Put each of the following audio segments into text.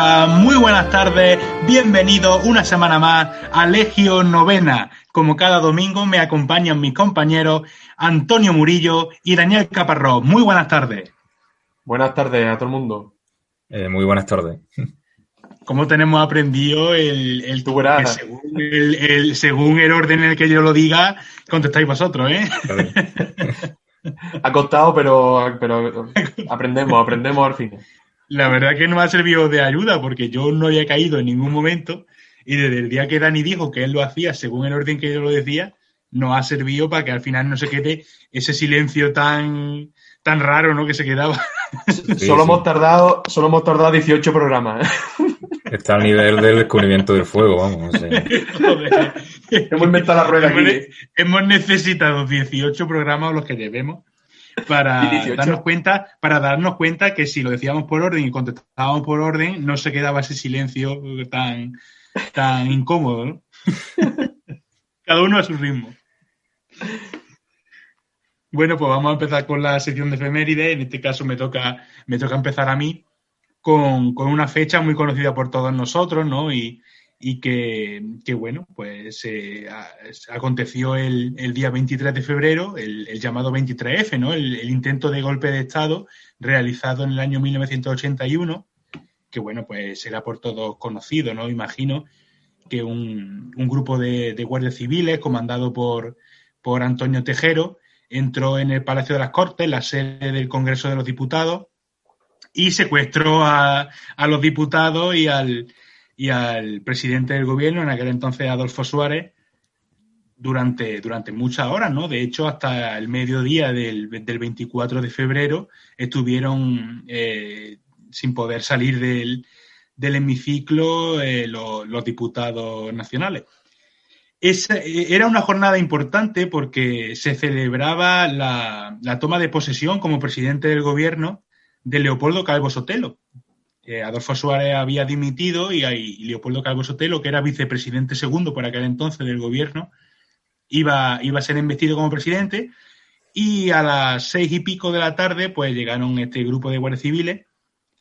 Hola, muy buenas tardes, bienvenidos una semana más a Legio Novena. Como cada domingo me acompañan mis compañeros Antonio Murillo y Daniel Caparrós. Muy buenas tardes. Buenas tardes a todo el mundo. Muy buenas tardes. ¿Cómo tenemos aprendido Tú que verás. según el orden en el que yo lo diga, contestáis vosotros, ¿eh? Ha costado, pero aprendemos al fin. La verdad que no me ha servido de ayuda porque yo no había caído en ningún momento y desde el día que Dani dijo que él lo hacía según el orden que yo lo decía, nos ha servido para que al final no se quede ese silencio tan raro, ¿no? Que se quedaba. Sí, solo hemos tardado 18 programas. Está al nivel del descubrimiento del fuego, vamos. Joder. Hemos inventado la rueda aquí. Hemos necesitado 18 programas, los que llevemos, para darnos cuenta que si lo decíamos por orden y contestábamos por orden, no se quedaba ese silencio tan incómodo, ¿no? Cada uno a su ritmo. Bueno, pues vamos a empezar con la sección de efemérides. En este caso me toca empezar a mí con una fecha muy conocida por todos nosotros, ¿no? Y que bueno, pues aconteció el día 23 de febrero, el llamado 23F, ¿no? El intento de golpe de Estado realizado en el año 1981, que bueno, pues era por todos conocido, ¿no? Imagino que un grupo de guardias civiles comandado por Antonio Tejero entró en el Palacio de las Cortes, la sede del Congreso de los Diputados, y secuestró a los diputados y al presidente del gobierno, en aquel entonces Adolfo Suárez, durante muchas horas, ¿no? De hecho, hasta el mediodía del 24 de febrero estuvieron sin poder salir del hemiciclo los diputados nacionales. Era una jornada importante porque se celebraba la toma de posesión como presidente del gobierno de Leopoldo Calvo Sotelo. Adolfo Suárez había dimitido y Leopoldo Calvo Sotelo, que era vicepresidente segundo por aquel entonces del gobierno, iba a ser investido como presidente, y a las 6:00 de la tarde pues llegaron este grupo de guardias civiles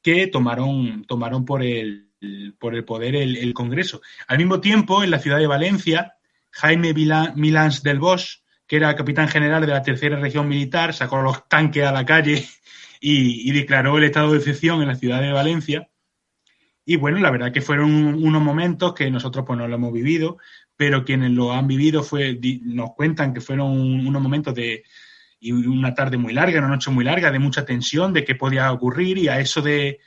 que tomaron por el poder el Congreso. Al mismo tiempo, en la ciudad de Valencia, Jaime Milans del Bosch, que era capitán general de la tercera región militar, sacó los tanques a la calle y declaró el estado de excepción en la ciudad de Valencia. Y bueno, la verdad que fueron unos momentos que nosotros pues no lo hemos vivido, pero quienes lo han vivido nos cuentan que fueron unos momentos y una tarde muy larga, una noche muy larga, de mucha tensión, de qué podía ocurrir, y a eso de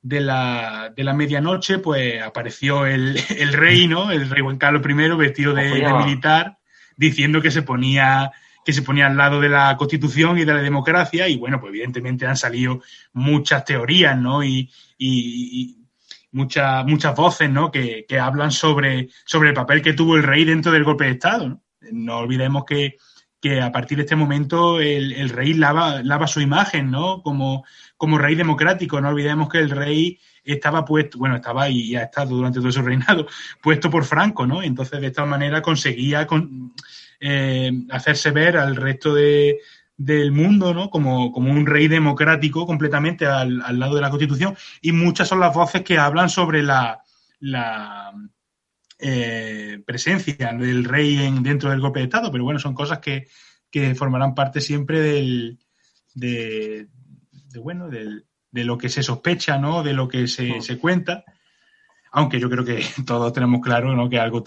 la medianoche, pues apareció el rey, ¿no? El rey Juan Carlos I, vestido de militar, diciendo que se ponía al lado de la Constitución y de la democracia, y bueno, pues evidentemente han salido muchas teorías, ¿no? Y muchas voces, ¿no? Que hablan sobre el papel que tuvo el rey dentro del golpe de Estado, ¿no? No olvidemos que a partir de este momento el rey lava su imagen, ¿no? Como rey democrático. No olvidemos que el rey estaba y ha estado durante todo su reinado puesto por Franco, ¿no? Entonces, de esta manera conseguía hacerse ver al resto del mundo, ¿no? Como un rey democrático completamente al lado de la Constitución. Y muchas son las voces que hablan sobre la presencia del rey dentro del golpe de Estado, pero bueno, son cosas que formarán parte siempre de lo que se sospecha, ¿no? De lo que se cuenta, aunque yo creo que todos tenemos claro, ¿no? Que algo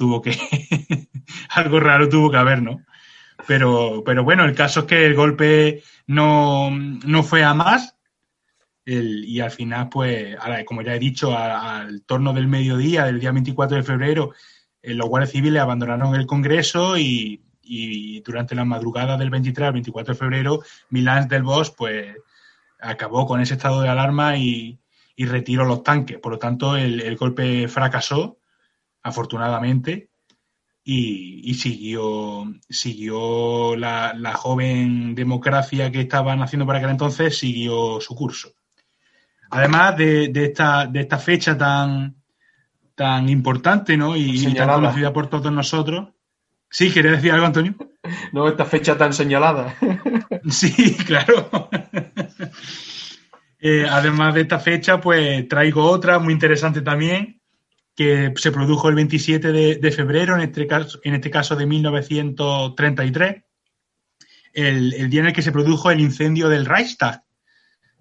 algo raro tuvo que haber, ¿no? Pero bueno, el caso es que el golpe no fue a más. Y al final, pues, ahora, como ya he dicho, al torno del mediodía del día 24 de febrero, los guardias civiles abandonaron el Congreso y durante la madrugada del 23 al 24 de febrero, Milans del Bosch, pues, acabó con ese estado de alarma y retiró los tanques. Por lo tanto, el golpe fracasó, afortunadamente, y siguió la joven democracia que estaban haciendo para aquel entonces, siguió su curso. Además de esta fecha tan importante, ¿no? Y tan conocida por todos nosotros. ¿Sí? ¿Quieres decir algo, Antonio? No, esta fecha tan señalada. Sí, claro. Además de esta fecha, pues traigo otra muy interesante también, que se produjo el 27 de febrero, en este caso de 1933, el día en el que se produjo el incendio del Reichstag,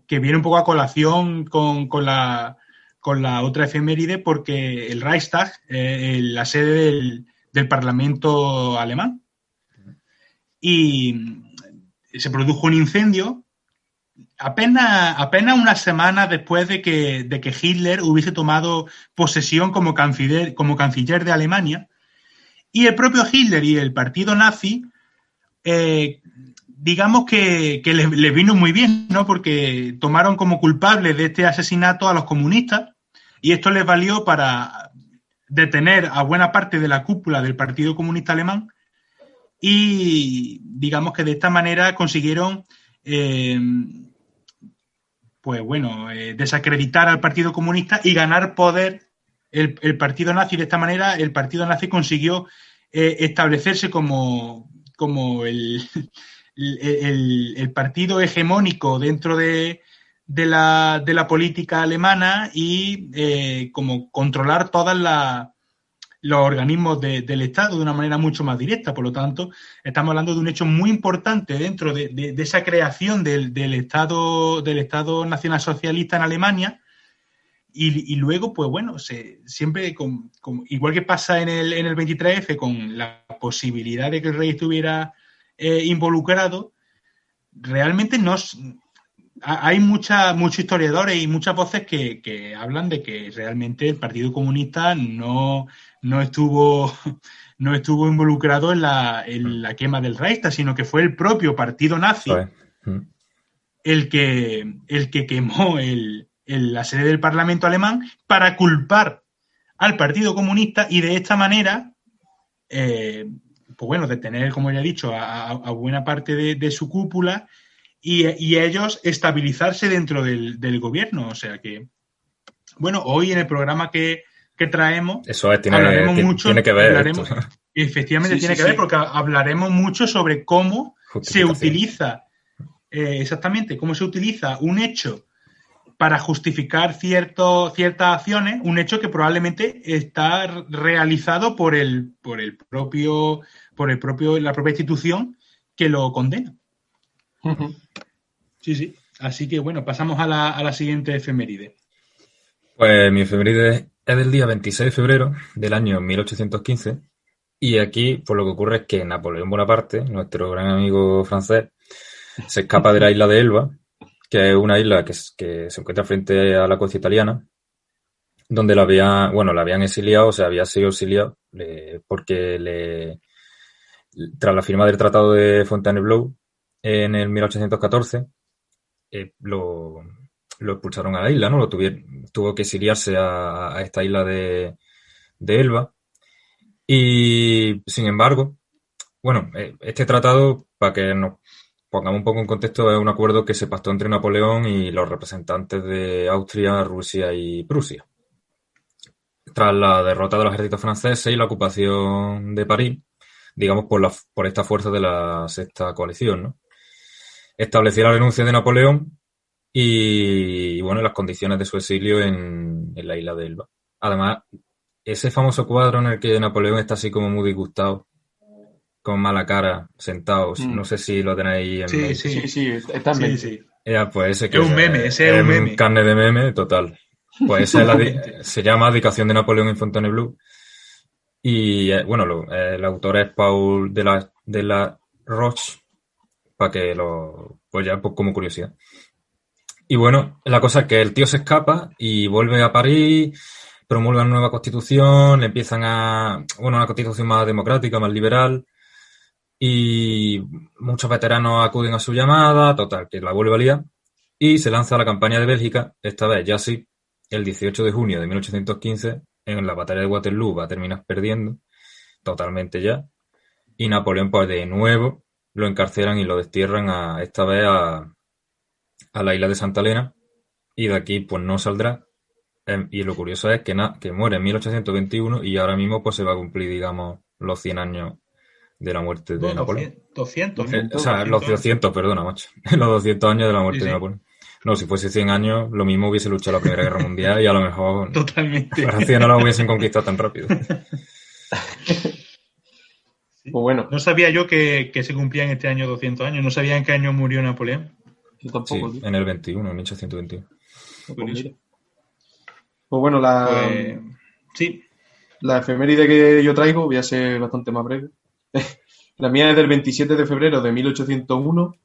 que viene un poco a colación con la otra efeméride, porque el Reichstag es la sede del Parlamento alemán. Y se produjo un incendio apenas unas semanas después de que Hitler hubiese tomado posesión como canciller de Alemania. Y el propio Hitler y el partido nazi, digamos que les vino muy bien, ¿no? Porque tomaron como culpables de este asesinato a los comunistas, y esto les valió para detener a buena parte de la cúpula del Partido Comunista Alemán, y digamos que de esta manera consiguieron desacreditar al Partido Comunista y ganar poder el Partido Nazi. De esta manera el Partido Nazi consiguió establecerse como el partido hegemónico dentro de la política alemana, y como controlar todos los organismos del Estado de una manera mucho más directa. Por lo tanto, estamos hablando de un hecho muy importante dentro de esa creación del Estado nacionalsocialista en Alemania. Y luego, pues bueno, siempre, igual que pasa en el 23F, con la posibilidad de que el rey estuviera involucrado, realmente hay muchos historiadores y muchas voces que hablan de que realmente el Partido Comunista no estuvo involucrado en la quema del Reichstag, sino que fue el propio partido nazi el que quemó la sede del Parlamento alemán para culpar al Partido Comunista, y de esta manera detener, como ya he dicho, a buena parte de su cúpula, y ellos estabilizarse dentro del gobierno. O sea que, bueno, hoy en el programa que traemos, hablaremos mucho. Tiene que ver. Efectivamente, tiene que ver, porque hablaremos mucho sobre cómo se utiliza, exactamente, cómo se utiliza un hecho para justificar ciertas acciones, un hecho que probablemente está realizado por la propia institución que lo condena. Uh-huh. Sí. Así que, bueno, pasamos a la siguiente efeméride. Pues mi efeméride es del día 26 de febrero del año 1815, y aquí pues lo que ocurre es que Napoleón Bonaparte, nuestro gran amigo francés, se escapa de la isla de Elba, que es una isla que se encuentra frente a la costa italiana, donde la habían exiliado, o sea, había sido exiliado porque tras la firma del Tratado de Fontainebleau en el 1814, lo expulsaron a la isla, ¿no? Tuvo que exiliarse a esta isla de Elba. Y, sin embargo, este tratado, para que nos pongamos un poco en contexto, es un acuerdo que se pactó entre Napoleón y los representantes de Austria, Rusia y Prusia. Tras la derrota de los ejércitos franceses y la ocupación de París, digamos, por esta fuerza de la Sexta Coalición, ¿no? Estableció la renuncia de Napoleón y las condiciones de su exilio en la isla de Elba. Además, ese famoso cuadro en el que Napoleón está así como muy disgustado, con mala cara, sentado, no sé si lo tenéis en mente. Sí, está en mente. Sí. Pues ese es un meme, ese es un meme. Carne de meme, total. Pues se llama Abdicación de Napoleón en Fontainebleau. Y el autor es Paul de la Roche, para que como curiosidad. Y la cosa es que el tío se escapa y vuelve a París, promulgan una nueva constitución, empiezan una constitución más democrática, más liberal, y muchos veteranos acuden a su llamada, total, que la vuelve a liar, y se lanza la campaña de Bélgica, esta vez ya sí, el 18 de junio de 1815, en la batalla de Waterloo va a terminar perdiendo, totalmente ya, y Napoleón pues de nuevo lo encarcelan y lo destierran esta vez a la isla de Santa Elena, y de aquí pues no saldrá. Y lo curioso es que muere en 1821 y ahora mismo pues se va a cumplir, digamos, los 100 años de la muerte de Napoleón. 200, los 200, perdona, macho. Los 200 años de la muerte de Napoleón. No, si fuese 100 años, lo mismo hubiese luchado la Primera Guerra Mundial y a lo mejor Totalmente. Francia no la hubiesen conquistado tan rápido. Pues bueno, No sabía yo que se cumplían este año 200 años. No sabía en qué año murió Napoleón. yo Sí, tampoco. Tío. en el 21, en 1821. Pues mira. Pues bueno, la Pues, sí, efeméride que yo traigo voy a ser bastante más breve. La mía es del 27 de febrero de 1801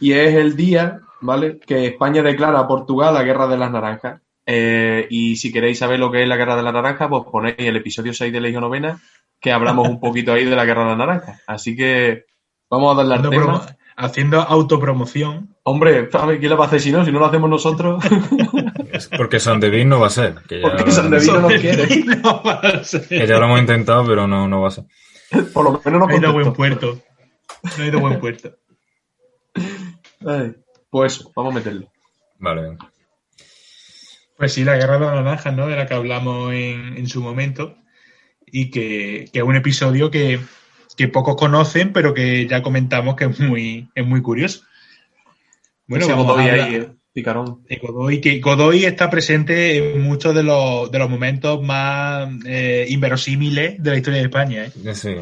y es el día, ¿vale?, que España declara a Portugal la Guerra de las Naranjas. Y si queréis saber lo que es la Guerra de las Naranjas, pues ponéis el episodio 6 de Legión Novena, que hablamos un poquito ahí de la Guerra de las Naranjas. Así que vamos a darle al tema. haciendo autopromoción. Hombre, ¿quién la va a hacer si no? Si no lo hacemos nosotros. Es porque Sandevin no va a ser. Que ya, Porque Sandevin no nos quiere. No va a ser. que ya lo hemos intentado, pero no va a ser. Por lo menos no No ha ido a buen contestó. puerto. No ha ido a buen puerto. Ay, pues vamos a meterlo. Vale, venga. Pues sí, la Guerra de las Naranjas, ¿no? De la que hablamos en su momento. Y que es un episodio que pocos conocen, pero que ya comentamos que es muy curioso. Bueno, Ese vamos Godoy a ahí, hablar picarón. de Godoy, que Godoy está presente en muchos de los momentos más inverosímiles de la historia de España, ¿eh? Sí.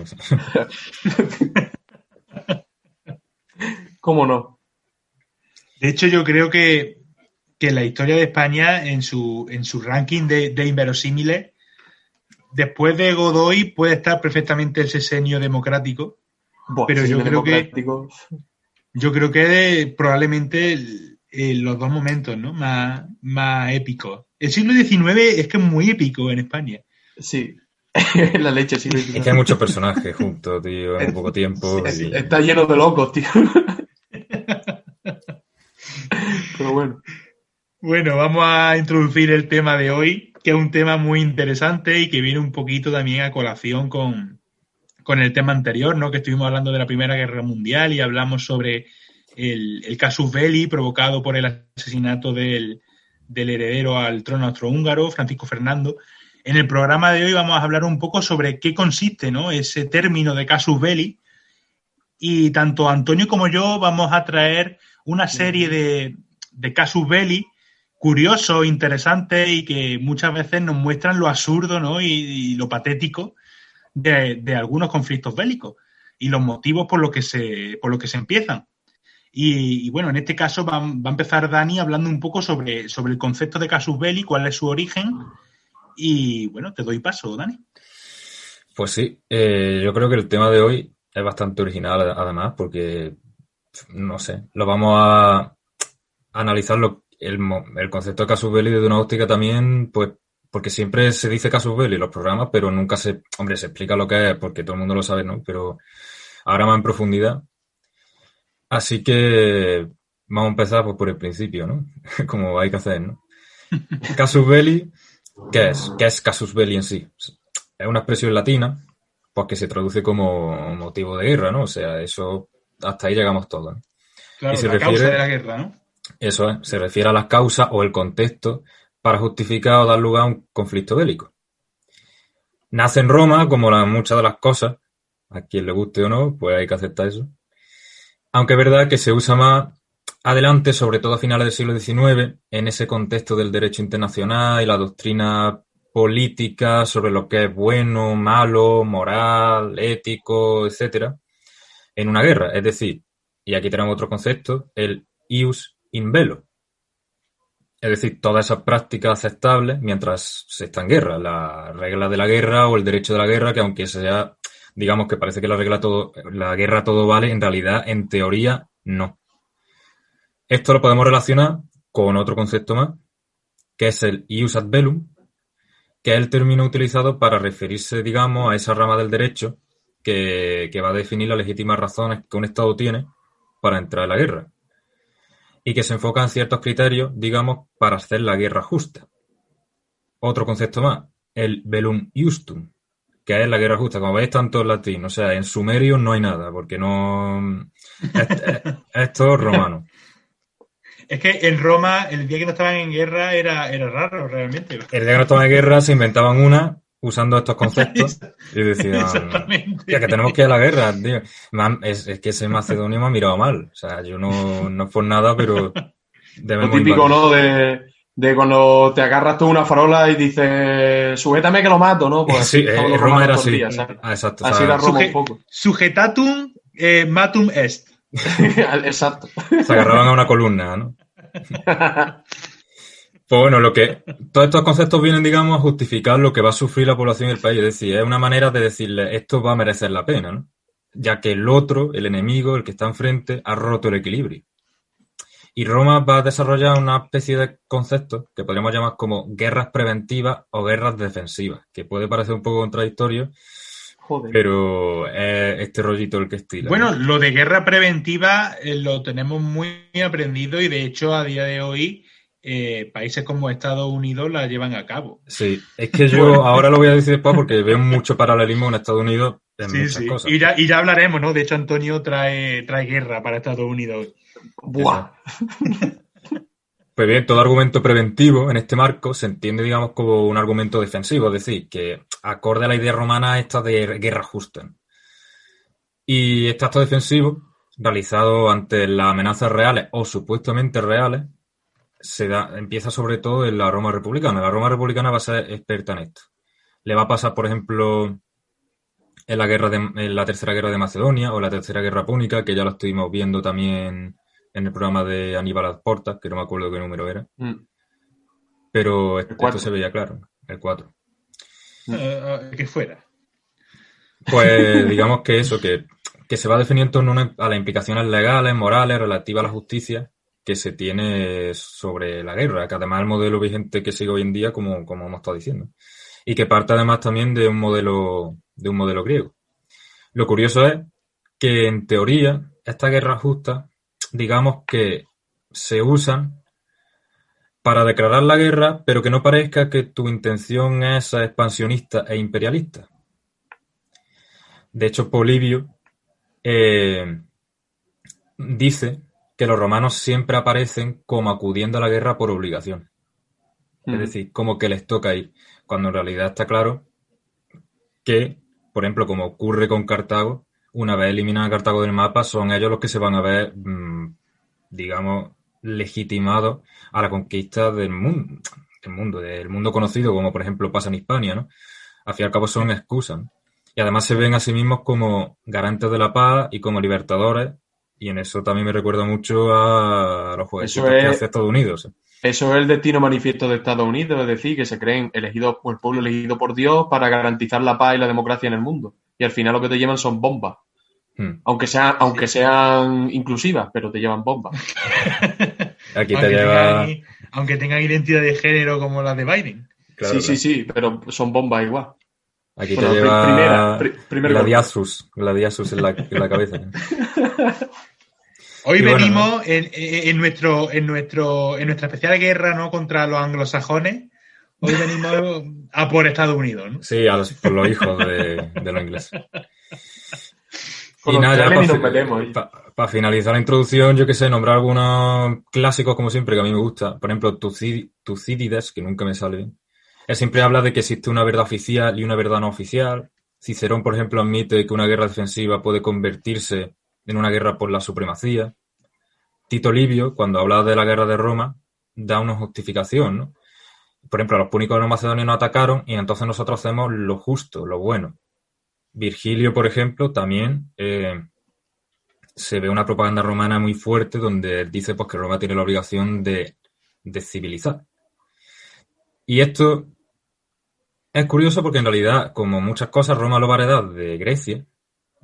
¿Cómo no? De hecho, yo creo que la historia de España, en su ranking de inverosímiles, después de Godoy puede estar perfectamente el sexenio democrático, Buah, pero sí, yo creo que democrático. probablemente los dos momentos, ¿no?, más épicos. El siglo XIX es que es muy épico en España. Sí. La leche, sí. Es que hay muchos personajes juntos, tío, en poco tiempo. Y... Está lleno de locos, tío. Pero bueno. Bueno, vamos a introducir el tema de hoy, que es un tema muy interesante y que viene un poquito también a colación con el tema anterior, ¿no?, que estuvimos hablando de la Primera Guerra Mundial y hablamos sobre el casus belli provocado por el asesinato del heredero al trono austrohúngaro, Francisco Fernando. En el programa de hoy vamos a hablar un poco sobre qué consiste, ¿no?, ese término de casus belli, y tanto Antonio como yo vamos a traer una serie de casus belli curiosos, interesantes y que muchas veces nos muestran lo absurdo, ¿no?, y lo patético de algunos conflictos bélicos y los motivos por los que se empiezan. Y bueno, en este caso va a empezar Dani hablando un poco sobre el concepto de casus belli, cuál es su origen. Y bueno, te doy paso, Dani. Pues sí, yo creo que el tema de hoy es bastante original, además, porque, no sé, lo vamos a analizar el concepto de casus belli desde una óptica también, pues, porque siempre se dice casus belli en los programas, pero nunca se explica lo que es, porque todo el mundo lo sabe, ¿no? Pero ahora más en profundidad. Así que vamos a empezar pues, por el principio, ¿no? Como hay que hacer, ¿no? Casus belli, ¿qué es? ¿Qué es casus belli en sí? Es una expresión latina, pues que se traduce como motivo de guerra, ¿no? O sea, eso, hasta ahí llegamos todos, ¿no? Claro, Y se la causa de la guerra, ¿no? Eso es, se refiere a las causas o el contexto para justificar o dar lugar a un conflicto bélico. Nace en Roma, como muchas de las cosas, a quien le guste o no, pues hay que aceptar eso. Aunque es verdad que se usa más adelante, sobre todo a finales del siglo XIX, en ese contexto del derecho internacional y la doctrina política sobre lo que es bueno, malo, moral, ético, etcétera, en una guerra. Es decir, y aquí tenemos otro concepto, el ius in bello. Es decir, todas esas prácticas aceptables mientras se está en guerra, las reglas de la guerra o el derecho de la guerra, que aunque sea, digamos que parece que la guerra todo vale, en realidad, en teoría, no. Esto lo podemos relacionar con otro concepto más, que es el ius ad bellum, que es el término utilizado para referirse, digamos, a esa rama del derecho que va a definir las legítimas razones que un Estado tiene para entrar en la guerra y que se enfoca en ciertos criterios, digamos, para hacer la guerra justa. Otro concepto más, el bellum justum, que es la guerra justa. Como veis, tanto en latín, o sea, en sumerio no hay nada, porque no... es todo romano. Es que en Roma, el día que no estaban en guerra era raro, realmente. El día que no estaban en guerra se inventaban una usando estos conceptos y decían, exactamente, que tenemos que ir a la guerra, tío. Es que ese macedonio me ha mirado mal. O sea, yo no es por nada, pero Debemos Lo típico, invadir. ¿no? De cuando te agarras tú una farola y dices, sujétame que lo mato, ¿no? Pues así Sí, estaban los Roma romanos era todo el así. día, ¿sabes? Ah, exacto. O Así era sea, Roma un poco. Sujetatum matum est. Exacto. se agarraban a una columna, ¿no? Pues bueno, todos estos conceptos vienen, digamos, a justificar lo que va a sufrir la población del país. Es decir, es una manera de decirle, esto va a merecer la pena, ¿no? Ya que el otro, el enemigo, el que está enfrente, ha roto el equilibrio. Y Roma va a desarrollar una especie de conceptos que podríamos llamar como guerras preventivas o guerras defensivas, que puede parecer un poco contradictorio, Joder. pero es este rollito el que estila, Bueno, ¿no? lo de guerra preventiva lo tenemos muy aprendido y de hecho a día de hoy países como Estados Unidos la llevan a cabo. Sí, es que yo Bueno, ahora lo voy a decir después porque veo mucho paralelismo en Estados Unidos en Sí, muchas sí. cosas. Y ya hablaremos, ¿no? De hecho, Antonio trae guerra para Estados Unidos. buah. Pues bien, todo argumento preventivo en este marco se entiende, digamos, como un argumento defensivo, es decir, que acorde a la idea romana esta de guerra justa. Y este acto defensivo, realizado ante las amenazas reales o supuestamente reales, empieza sobre todo en la Roma republicana. La Roma republicana va a ser experta en esto. Le va a pasar, por ejemplo, en la Tercera Guerra de Macedonia o la Tercera Guerra Púnica, que ya lo estuvimos viendo también en el programa de Aníbal a las Portas, que no me acuerdo qué número era. Mm, Pero el esto se 4. veía claro, el 4. Que fuera. Pues digamos que eso, que se va definiendo a las implicaciones legales, morales, relativas a la justicia que se tiene sobre la guerra, que además es el modelo vigente que sigue hoy en día, como hemos estado diciendo. Y que parte además también de un modelo griego. Lo curioso es que en teoría estas guerras justas, digamos que se usan para declarar la guerra, pero que no parezca que tu intención es expansionista e imperialista. De hecho, Polibio dice que los romanos siempre aparecen como acudiendo a la guerra por obligación. Es Mm. decir, como que les toca ir, cuando en realidad está claro que, por ejemplo, como ocurre con Cartago, una vez eliminada a Cartago del mapa, son ellos los que se van a ver, digamos, legitimados a la conquista del mundo conocido, como por ejemplo pasa en Hispania, ¿no? Al fin y al cabo son excusas, ¿no? Y además se ven a sí mismos como garantes de la paz y como libertadores, y en eso también me recuerda mucho a los Eso jueguecitos que hace es, Estados Unidos. eso es el destino manifiesto de Estados Unidos, es decir, que se creen elegidos por el pueblo elegido por Dios para garantizar la paz y la democracia en el mundo. Y al final lo que te llevan son bombas. Hmm. Aunque sean inclusivas, pero te llevan bombas. Aquí te Aunque lleva... aunque tengan identidad de género como la de Biden. Claro, Sí, claro. sí, pero son bombas igual. Aquí te Bueno, lleva primer golpe. Gladiasus en la cabeza. Hoy Y bueno, venimos en nuestra especial guerra, ¿no? Contra los anglosajones. Hoy venimos a por Estados Unidos, ¿no? sí, por los hijos de los ingleses. Con Y nada, ya Australia ni nos metemos ahí. para finalizar la introducción, yo que sé, nombrar algunos clásicos como siempre que a mí me gusta. Por ejemplo, Tucídides, que nunca me sale bien. Él siempre habla de que existe una verdad oficial y una verdad no oficial. Cicerón, por ejemplo, admite que una guerra defensiva puede convertirse en una guerra por la supremacía. Tito Livio, cuando habla de la guerra de Roma, da una justificación, ¿no? Por ejemplo, los púnicos y los macedonios nos atacaron y entonces nosotros hacemos lo justo, lo bueno. Virgilio, por ejemplo, también se ve una propaganda romana muy fuerte donde él dice pues, que Roma tiene la obligación de civilizar. Y esto es curioso porque en realidad, como muchas cosas, Roma lo va a heredar de Grecia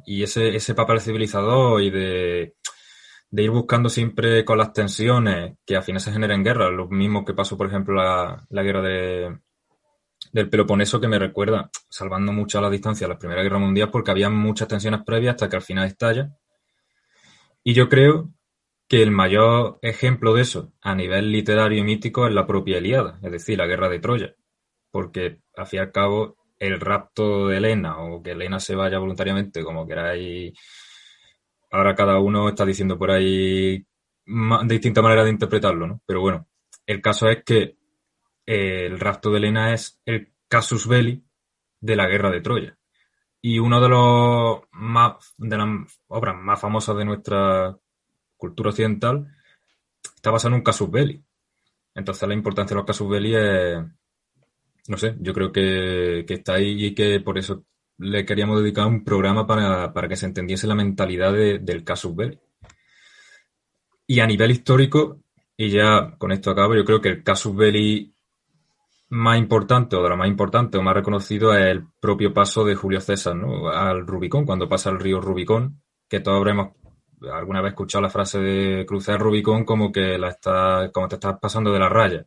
y ese papel civilizador y de ir buscando siempre con las tensiones que al final se generan guerras, lo mismo que pasó, por ejemplo, la guerra del Peloponeso, que me recuerda, salvando mucho a la distancia, a la Primera Guerra Mundial, porque había muchas tensiones previas hasta que al final estalla. Y yo creo que el mayor ejemplo de eso a nivel literario y mítico es la propia Ilíada, es decir, la guerra de Troya, porque al fin y al cabo el rapto de Helena o que Helena se vaya voluntariamente, como queráis, ahora cada uno está diciendo por ahí distintas maneras de interpretarlo, ¿no? Pero bueno, el caso es que el rapto de Helena es el casus belli de la guerra de Troya. Y uno de las obras más famosas de nuestra cultura occidental está basado en un casus belli. Entonces la importancia de los casus belli es, no sé, yo creo que está ahí y que por eso le queríamos dedicar un programa para que se entendiese la mentalidad del casus belli. Y a nivel histórico, y ya con esto acabo, yo creo que el casus belli más importante, o de lo más importante o más reconocido, es el propio paso de Julio César, ¿no?, al Rubicón, cuando pasa el río Rubicón, que todos habremos alguna vez escuchado la frase de cruzar el Rubicón como que como te estás pasando de la raya.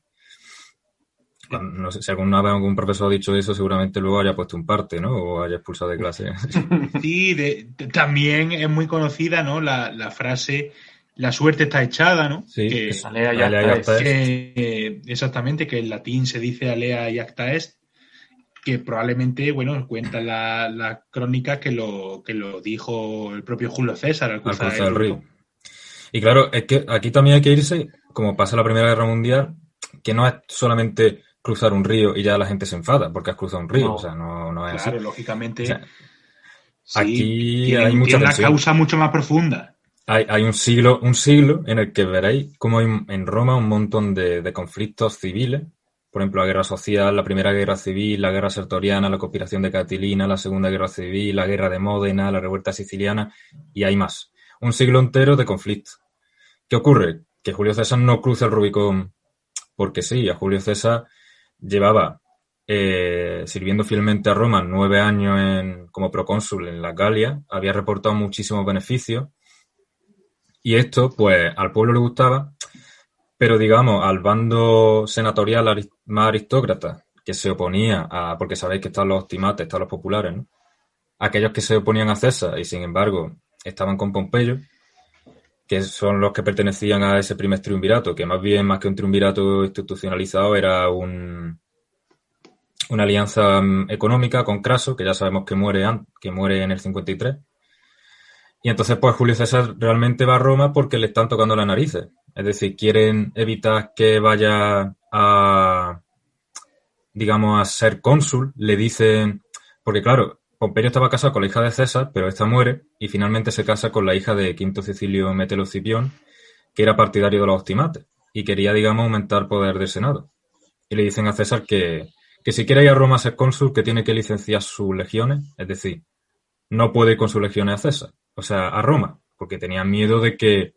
No sé si alguna vez algún profesor ha dicho eso, seguramente luego haya puesto un parte, ¿no?, o haya expulsado de clase. Sí, también es muy conocida, ¿no?, la frase "la suerte está echada", ¿no? Sí, que alea iacta est. exactamente, que en latín se dice alea iacta est, que probablemente, bueno, cuentan las crónicas que lo dijo el propio Julio César al cruzar el río. Rubicón. Y claro, es que aquí también hay que irse, como pasa en la Primera Guerra Mundial, que no es solamente cruzar un río y ya la gente se enfada porque has cruzado un río, No. o sea, no es Claro, así. lógicamente, O sea, sí, aquí hay mucha tiene una tensión. causa mucho más profunda. Hay un siglo en el que veréis cómo hay en Roma un montón de conflictos civiles. Por ejemplo, la guerra social, la primera guerra civil, la guerra sertoriana, la conspiración de Catilina, la segunda guerra civil, la guerra de Módena, la revuelta siciliana, y hay más. Un siglo entero de conflictos. ¿Qué ocurre? Que Julio César no cruza el Rubicón porque sí. A Julio César llevaba sirviendo fielmente a Roma 9 años como procónsul en la Galia, había reportado muchísimos beneficios. Y esto, pues, al pueblo le gustaba, pero digamos, al bando senatorial más aristócrata, que se oponía porque sabéis que están los optimates, están los populares, ¿no? Aquellos que se oponían a César y, sin embargo, estaban con Pompeyo, que son los que pertenecían a ese primer triunvirato, que más que un triunvirato institucionalizado, era una alianza económica con Craso, que ya sabemos que muere en el 53. Y entonces, pues, Julio César realmente va a Roma porque le están tocando las narices. Es decir, quieren evitar que vaya digamos, a ser cónsul. Le dicen, porque claro, Pompeyo estaba casado con la hija de César, pero esta muere y finalmente se casa con la hija de Quinto Cecilio Metelo Escipión, que era partidario de los optimates y quería, digamos, aumentar el poder del Senado. Y le dicen a César que si quiere ir a Roma a ser cónsul, que tiene que licenciar sus legiones, es decir, no puede ir con sus legiones a César, o sea, a Roma, porque tenían miedo de que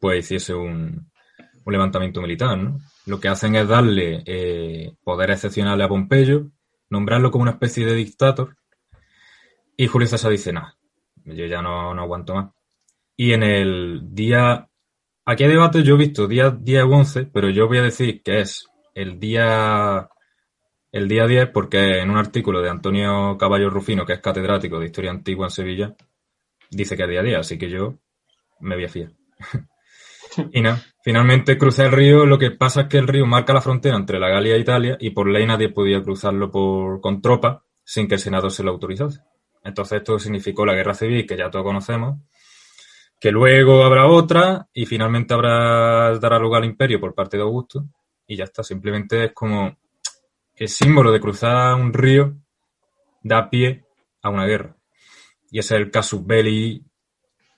pues hiciese un levantamiento militar, ¿no? Lo que hacen es darle poderes excepcionales a Pompeyo, nombrarlo como una especie de dictador, y Julio César dice, nada, yo ya no aguanto más. Y en el día, aquí hay debate, yo he visto día 10 u 11, pero yo voy a decir que es el día 10 porque en un artículo de Antonio Caballo Rufino, que es catedrático de Historia Antigua en Sevilla, dice que es día 10, así que yo me voy a fiar. Y no, finalmente crucé el río. Lo que pasa es que el río marca la frontera entre la Galia e Italia y por ley nadie podía cruzarlo con tropas sin que el Senado se lo autorizase. Entonces esto significó la guerra civil, que ya todos conocemos, que luego habrá otra y finalmente dará lugar al imperio por parte de Augusto y ya está. Simplemente es como el símbolo de cruzar un río da pie a una guerra. Y ese es el casus belli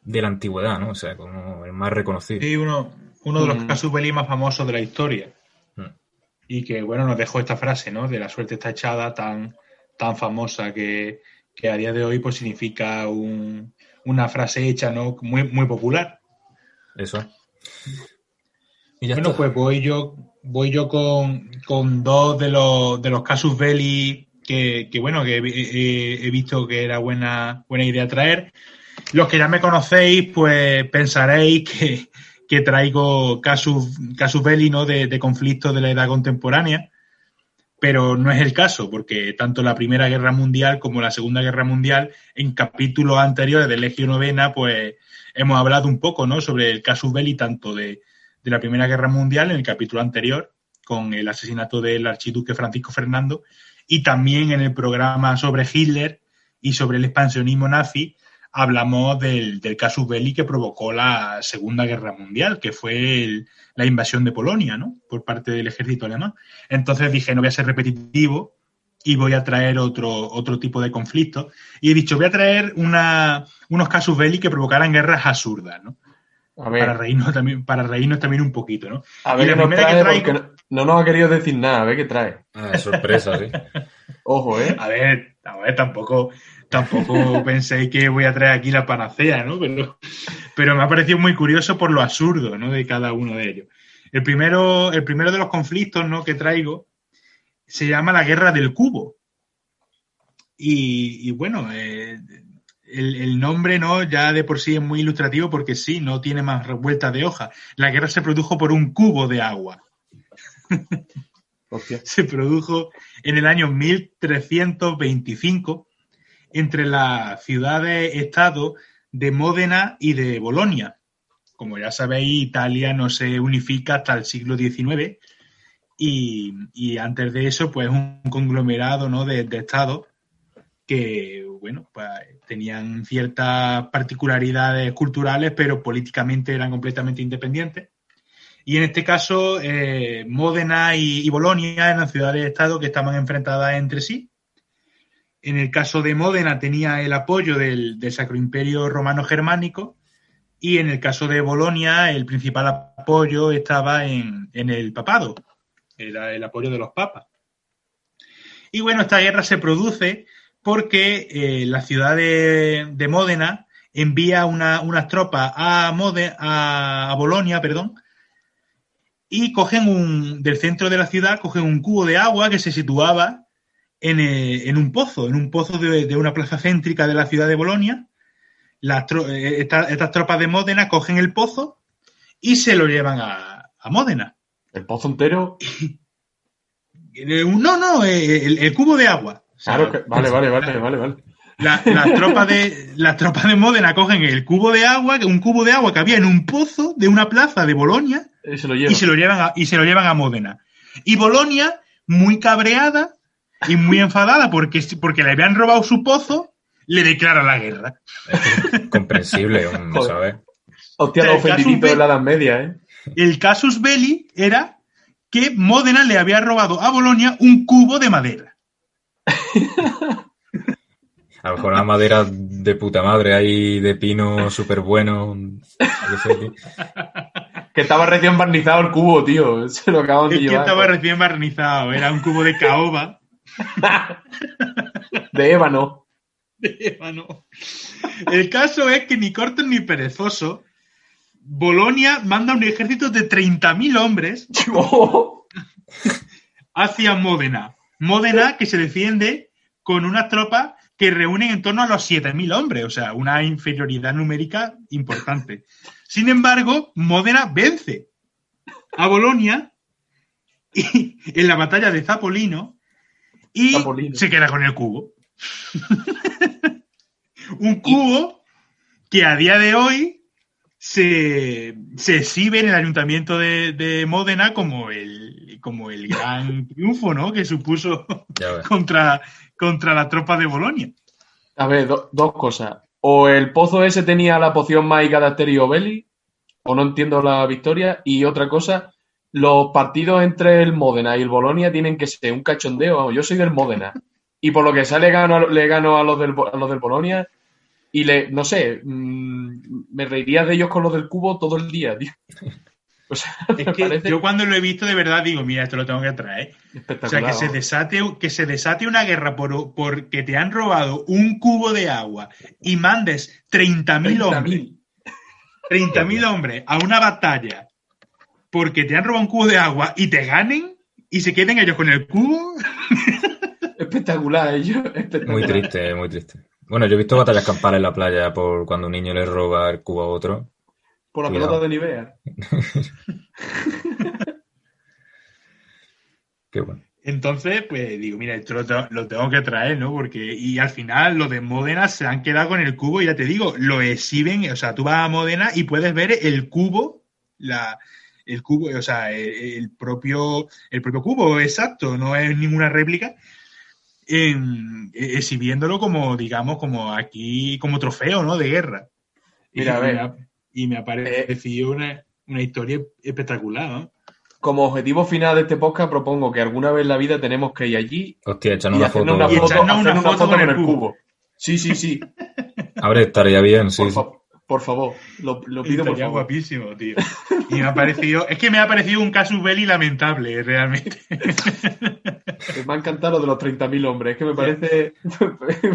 de la antigüedad, ¿no? O sea, como el más reconocido. Sí, uno de los casus belli más famosos de la historia. Y que, bueno, nos dejó esta frase, ¿no? De la suerte está echada, tan famosa que a día de hoy pues significa una frase hecha, ¿no? Muy, muy popular. Eso. Y ya bueno, está. Pues voy yo con dos de los casus belli que he visto que era buena idea traer. Los que ya me conocéis, pues pensaréis que traigo casus belli, ¿no? de conflictos de la edad contemporánea, pero no es el caso, porque tanto la Primera Guerra Mundial como la Segunda Guerra Mundial, en capítulos anteriores de Legio Novena, pues hemos hablado un poco, ¿no? Sobre el casus belli tanto de la Primera Guerra Mundial, en el capítulo anterior, con el asesinato del archiduque Francisco Fernando, y también en el programa sobre Hitler y sobre el expansionismo nazi, hablamos del casus belli que provocó la Segunda Guerra Mundial, que fue la invasión de Polonia, ¿no? Por parte del ejército alemán. Entonces dije, no voy a ser repetitivo y voy a traer otro tipo de conflictos. Y he dicho, voy a traer unos casus belli que provocaran guerras absurdas, ¿no? A ver, para reírnos también un poquito, ¿no? a ver Y qué la nos primera trae, que traigo- porque no nos ha querido decir nada, a ver qué trae. Ah, es sorpresa, sí. Ojo, ¿eh? A ver, tampoco penséis que voy a traer aquí la panacea, ¿no? Pero me ha parecido muy curioso por lo absurdo, ¿no? De cada uno de ellos. El primero de los conflictos, ¿no? que traigo se llama la Guerra del Cubo. Y bueno, el nombre, ¿no? Ya de por sí es muy ilustrativo porque sí, no tiene más vueltas de hoja. La guerra se produjo por un cubo de agua. Hostia. Se produjo en el año 1325 entre las ciudades-estado de Módena y de Bolonia. Como ya sabéis, Italia no se unifica hasta el siglo XIX y antes de eso, pues un conglomerado, ¿no? de estados que, bueno, pues tenían ciertas particularidades culturales, pero políticamente eran completamente independientes. Y en este caso, Módena y Bolonia eran ciudades-estado que estaban enfrentadas entre sí. En el caso de Módena tenía el apoyo del Sacro Imperio Romano Germánico y en el caso de Bolonia el principal apoyo estaba en el papado, era el apoyo de los papas. Y bueno, esta guerra se produce porque la ciudad de Módena envía unas tropas a Bolonia, y del centro de la ciudad cogen un cubo de agua que se situaba en un pozo de una plaza céntrica de la ciudad de Bolonia. Estas tropas de Módena cogen el pozo y se lo llevan a Módena. ¿El pozo entero? No, el cubo de agua. O sea, Claro, vale. Las tropas de Módena cogen un cubo de agua que había en un pozo de una plaza de Bolonia Y se lo y se lo llevan a Módena. Y Bolonia, muy cabreada y muy enfadada porque le habían robado su pozo, le declara la guerra. Es comprensible, ¿sabes? Hostia, los ofendiditos de la Edad Media, ¿eh? El casus belli era que Módena le había robado a Bolonia un cubo de madera. A lo mejor una madera de puta madre ahí, de pino súper bueno. Que estaba recién barnizado el cubo, tío. Se lo acaban de Es que llevar. estaba recién barnizado, era un cubo de caoba. De ébano. De ébano. El caso es que ni corto ni perezoso, Bolonia manda un ejército de 30.000 hombres hacia Módena. Módena que se defiende con unas tropas que reúnen en torno a los 7.000 hombres, o sea, una inferioridad numérica importante. Sin embargo, Módena vence a Bolonia en la batalla de Zapolino y se queda con el cubo. Un cubo que a día de hoy se exhibe en el ayuntamiento de Módena como el gran triunfo, ¿no? que supuso contra la tropa de Bolonia. A ver, dos cosas. O el pozo ese tenía la poción mágica de Asterio Belli, o no entiendo la victoria. Y otra cosa, los partidos entre el Módena y el Bolonia tienen que ser un cachondeo. Yo soy del Módena. Y por lo que sea le gano a los del Bolonia. Y no sé, me reiría de ellos con los del cubo todo el día, tío. O sea, es que yo cuando lo he visto de verdad digo, mira, esto lo tengo que traer. O sea, que se desate una guerra porque te han robado un cubo de agua y mandes 30.000 hombres a una batalla porque te han robado un cubo de agua y te ganen y se queden ellos con el cubo. Espectacular, espectacular. Muy triste, muy triste. Bueno, yo he visto batallas campales en la playa por cuando un niño le roba el cubo a otro. Por la pelota de Nivea. Qué bueno. Entonces, pues digo, mira, esto lo tengo que traer, ¿no? Y al final los de Módena se han quedado con el cubo y ya te digo, lo exhiben, o sea, tú vas a Módena y puedes ver el cubo, el cubo, o sea, el propio cubo, exacto, no es ninguna réplica, exhibiéndolo como, digamos, como aquí, como trofeo, ¿no? De guerra. Mira, a ver. Y me ha parecido una historia espectacular, ¿no? Como objetivo final de este podcast propongo que alguna vez en la vida tenemos que ir allí. Hostia, echarnos una foto. Echarnos una foto con el cubo. Sí. Ahora estaría bien, sí. Por favor, lo pido por Estaría favor. guapísimo, tío. Y me ha parecido un casus belli lamentable, realmente. Me ha encantado lo de los 30.000 hombres. Es que me parece...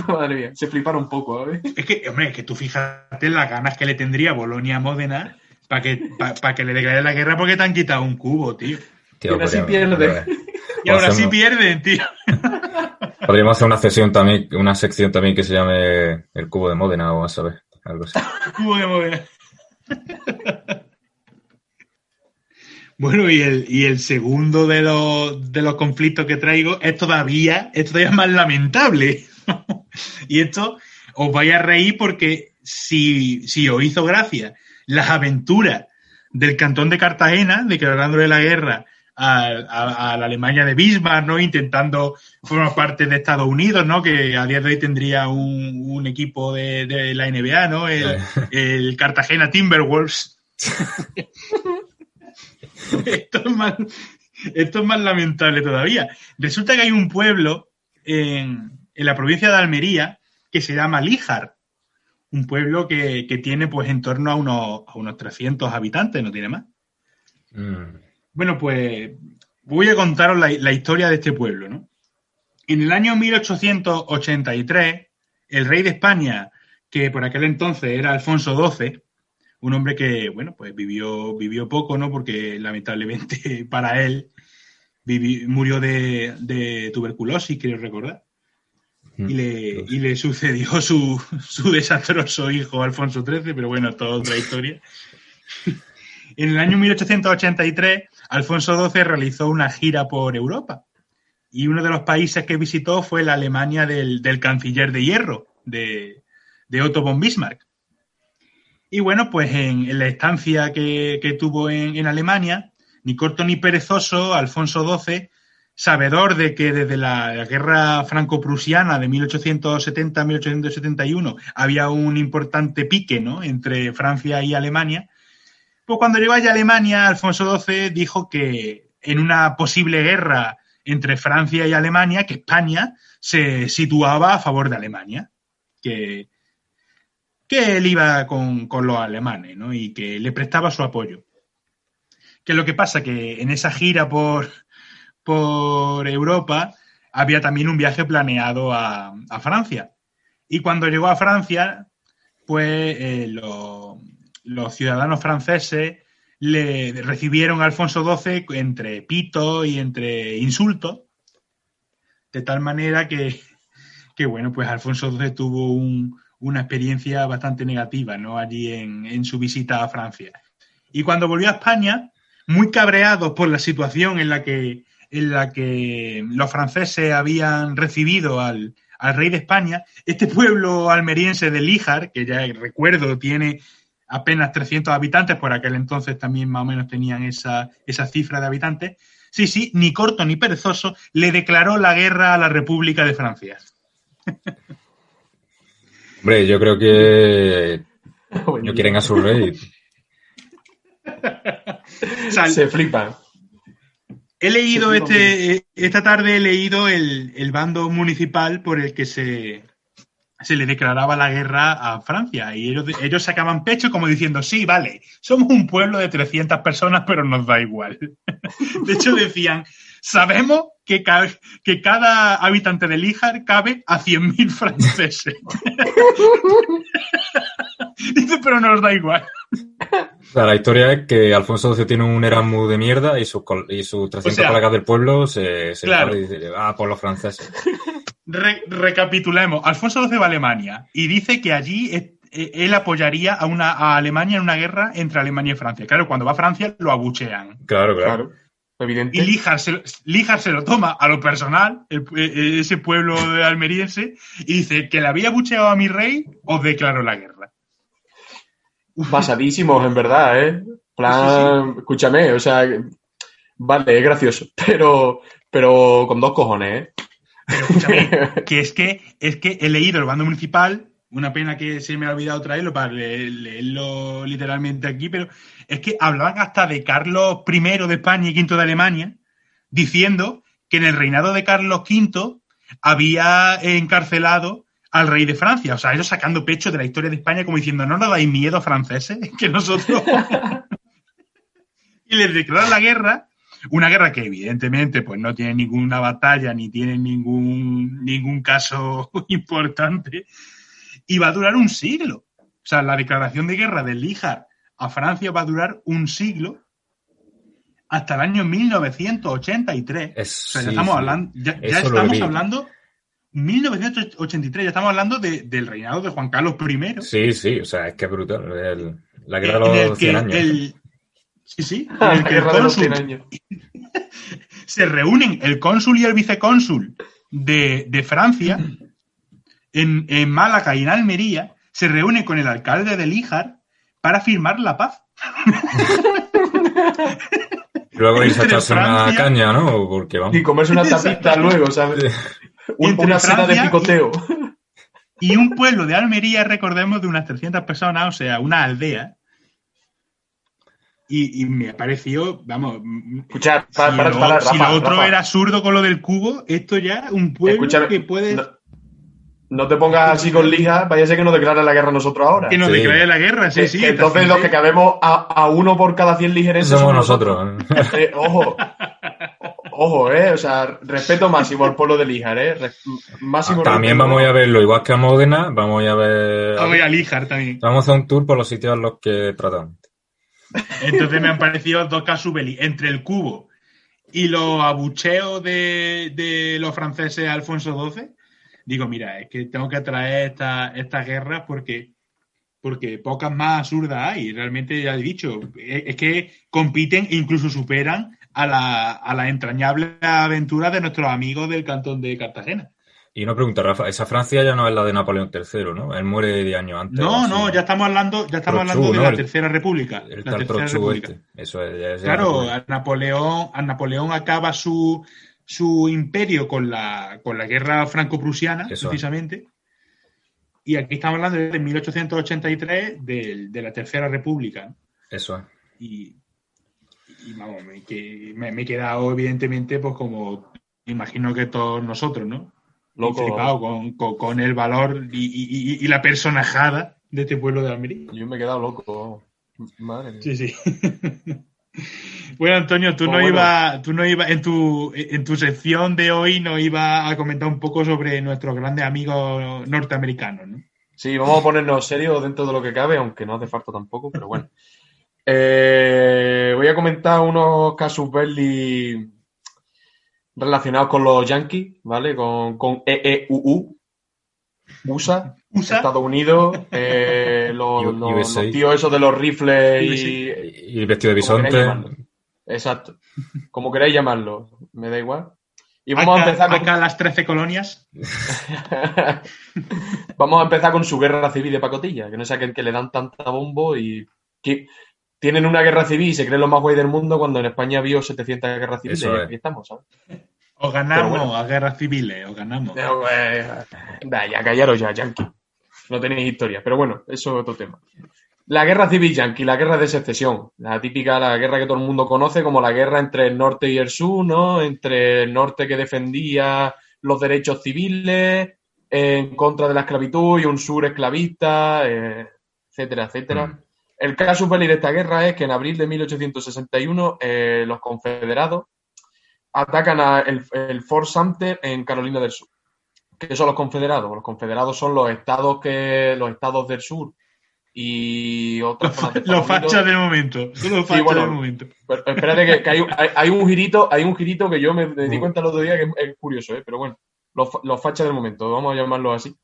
Madre mía, se fliparon un poco, ¿eh? Es que, hombre, que tú fíjate las ganas que le tendría Bolonia a Módena para que le declare la guerra porque te han quitado un cubo, tío. Y aún así pierde. Y ahora sí pierden, tío. Podríamos hacer una sección también que se llame el cubo de Módena o a saber, algo así. Cubo de Módena. Bueno, y el segundo de los conflictos que traigo es todavía más lamentable. Y esto os vais a reír porque si os hizo gracia las aventuras del Cantón de Cartagena, declarándole la guerra a la Alemania de Bismarck, ¿no? Intentando formar parte de Estados Unidos, ¿no? Que a día de hoy tendría un equipo de la NBA, ¿no? El Cartagena Timberwolves. Esto es más lamentable todavía. Resulta que hay un pueblo en la provincia de Almería que se llama Líjar. Un pueblo que tiene pues en torno a unos 300 habitantes, no tiene más. Bueno, pues voy a contaros la historia de este pueblo, ¿no? En el año 1883, el rey de España, que por aquel entonces era Alfonso XII, un hombre que, bueno, pues vivió poco, ¿no? Porque lamentablemente para él murió de tuberculosis, creo recordar. Y le sucedió su desastroso hijo Alfonso XIII, pero bueno, toda otra historia. En el año 1883, Alfonso XII realizó una gira por Europa y uno de los países que visitó fue la Alemania del canciller de hierro, de Otto von Bismarck. Y bueno, pues en la estancia que tuvo en Alemania, ni corto ni perezoso, Alfonso XII, sabedor de que desde la guerra franco-prusiana de 1870-1871 había un importante pique, ¿no? Entre Francia y Alemania, pues cuando llegó allá a Alemania, Alfonso XII dijo que en una posible guerra entre Francia y Alemania, que España se situaba a favor de Alemania, que él iba con los alemanes, ¿no? Y que le prestaba su apoyo. ¿Qué es lo que pasa? Que en esa gira por Europa había también un viaje planeado a Francia. Y cuando llegó a Francia, pues los ciudadanos franceses le recibieron a Alfonso XII entre pitos y entre insultos, de tal manera que bueno, pues Alfonso XII tuvo una experiencia bastante negativa, ¿no? Allí en su visita a Francia. Y cuando volvió a España, muy cabreados por la situación en la que los franceses habían recibido al rey de España, este pueblo almeriense de Líjar, que ya recuerdo tiene apenas 300 habitantes, por aquel entonces también más o menos tenían esa cifra de habitantes, sí, ni corto ni perezoso, le declaró la guerra a la República de Francia. Hombre, yo creo que no quieren a su rey. O sea, se flipan. Esta tarde he leído el bando municipal por el que se le declaraba la guerra a Francia y ellos sacaban pecho como diciendo, sí, vale, somos un pueblo de 300 personas, pero nos da igual. De hecho decían, sabemos que cada habitante de Líjar cabe a 100.000 franceses. Dice, pero nos da igual. O sea, la historia es que Alfonso XII tiene un Erasmus de mierda y sus 300 colegas del pueblo se claro. y dicen, por los franceses. Recapitulemos. Alfonso XII va a Alemania y dice que allí él apoyaría a Alemania en una guerra entre Alemania y Francia. Claro, cuando va a Francia lo abuchean. Claro. Evidente. Y Líjar se lo toma a lo personal, ese pueblo almeriense, y dice que le había abucheado a mi rey, os declaro la guerra. Basadísimos, en verdad, ¿eh? Plan, sí. Escúchame, o sea, vale, es gracioso, pero con dos cojones, ¿eh? Pero escúchame, que es que he leído el bando municipal, una pena que se me ha olvidado traerlo para leerlo literalmente aquí, pero es que hablaban hasta de Carlos I de España y V de Alemania, diciendo que en el reinado de Carlos V había encarcelado al rey de Francia. O sea, ellos sacando pecho de la historia de España como diciendo, no nos dais miedo, franceses, que nosotros... Y les declaran la guerra, una guerra que evidentemente pues no tiene ninguna batalla ni tiene ningún caso importante, y va a durar un siglo. O sea, la declaración de guerra de Líjar a Francia va a durar un siglo hasta el año 1983. O sea, ya estamos hablando... Ya estamos hablando... 1983, ya estamos hablando del reinado de Juan Carlos I. Sí, o sea, es que es brutal. La guerra de los 100 años. Sí, en el que el cónsul se reúnen el cónsul y el vicecónsul de Francia en Málaga y en Almería, se reúnen con el alcalde de Líjar para firmar la paz. Luego irse a echarse una caña, ¿no? Porque, vamos. Y comerse una tapita luego, ¿sabes? Una cena de picoteo. Y un pueblo de Almería, recordemos, de unas 300 personas, o sea, una aldea. Y me pareció, vamos... Escuchar, si lo otro era absurdo con lo del cubo, esto ya un pueblo que puede... No te pongas así con Líjar, vaya a ser que nos declaren la guerra nosotros ahora. Que nos declare la guerra, sí. Entonces los que cabemos a uno por cada 100 ligerenses somos nosotros. Ojo, o sea, respeto máximo al pueblo de Líjar, máximo también vamos a verlo, igual que a Módena, vamos a ver... Vamos a Líjar también. Vamos a hacer un tour por los sitios en los que tratamos. Entonces me han parecido dos casus belli. Entre el cubo y los abucheos de los franceses a Alfonso XII, digo, mira, es que tengo que traer estas guerras porque pocas más absurdas hay. Realmente, ya he dicho, es que compiten e incluso superan a la entrañable aventura de nuestros amigos del cantón de Cartagena. Y una pregunta, Rafa, esa Francia ya no es la de Napoleón III, ¿no? Él muere 10 años antes. No, ya estamos hablando de la Tercera República. El tal Trochu este. Eso es. Claro, a Napoleón acaba su imperio con la guerra franco-prusiana, eso precisamente. Y aquí estamos hablando de 1883 de la Tercera República. Eso es. Y vamos, me he quedado evidentemente pues como imagino que todos nosotros, ¿no? Loco. Flipado con el valor y la personajada de este pueblo de Almería. Yo me he quedado loco. Madre mía. Sí. Bueno, Antonio, tú no ibas en tu sección de hoy no ibas a comentar un poco sobre nuestros grandes amigos norteamericanos, ¿no? Sí, vamos a ponernos serios dentro de lo que cabe, aunque no hace falta tampoco, pero bueno. Voy a comentar unos casus belli relacionados con los Yankees, ¿vale? Con USA, Estados Unidos, los tíos esos de los rifles y vestido de bisonte. Exacto. Como queráis llamarlo, me da igual. Y vamos a empezar con... Acá las 13 colonias. Vamos a empezar con su guerra civil de pacotilla, que no sé que le dan tanta bombo y que tienen una guerra civil y se creen los más guay del mundo cuando en España había 700 guerras civiles y aquí estamos, ¿sabes? O ganamos a guerras civiles, o ganamos. Ya callaros ya, Yankee. No tenéis historia, pero bueno, eso es otro tema. La guerra civil yanqui, la guerra de secesión, la guerra que todo el mundo conoce como la guerra entre el norte y el sur, ¿no? Entre el norte que defendía los derechos civiles en contra de la esclavitud y un sur esclavista, etcétera, etcétera. El caso belli de esta guerra es que en abril de 1861 los confederados atacan el Fort Sumter en Carolina del Sur. ¿Qué son los confederados? Los confederados son los estados del sur y otros los fachas del momento. Son los fachas del momento. Pero espérate que hay un girito que yo me di cuenta el otro día que es curioso, pero bueno, los fachas del momento, vamos a llamarlo así.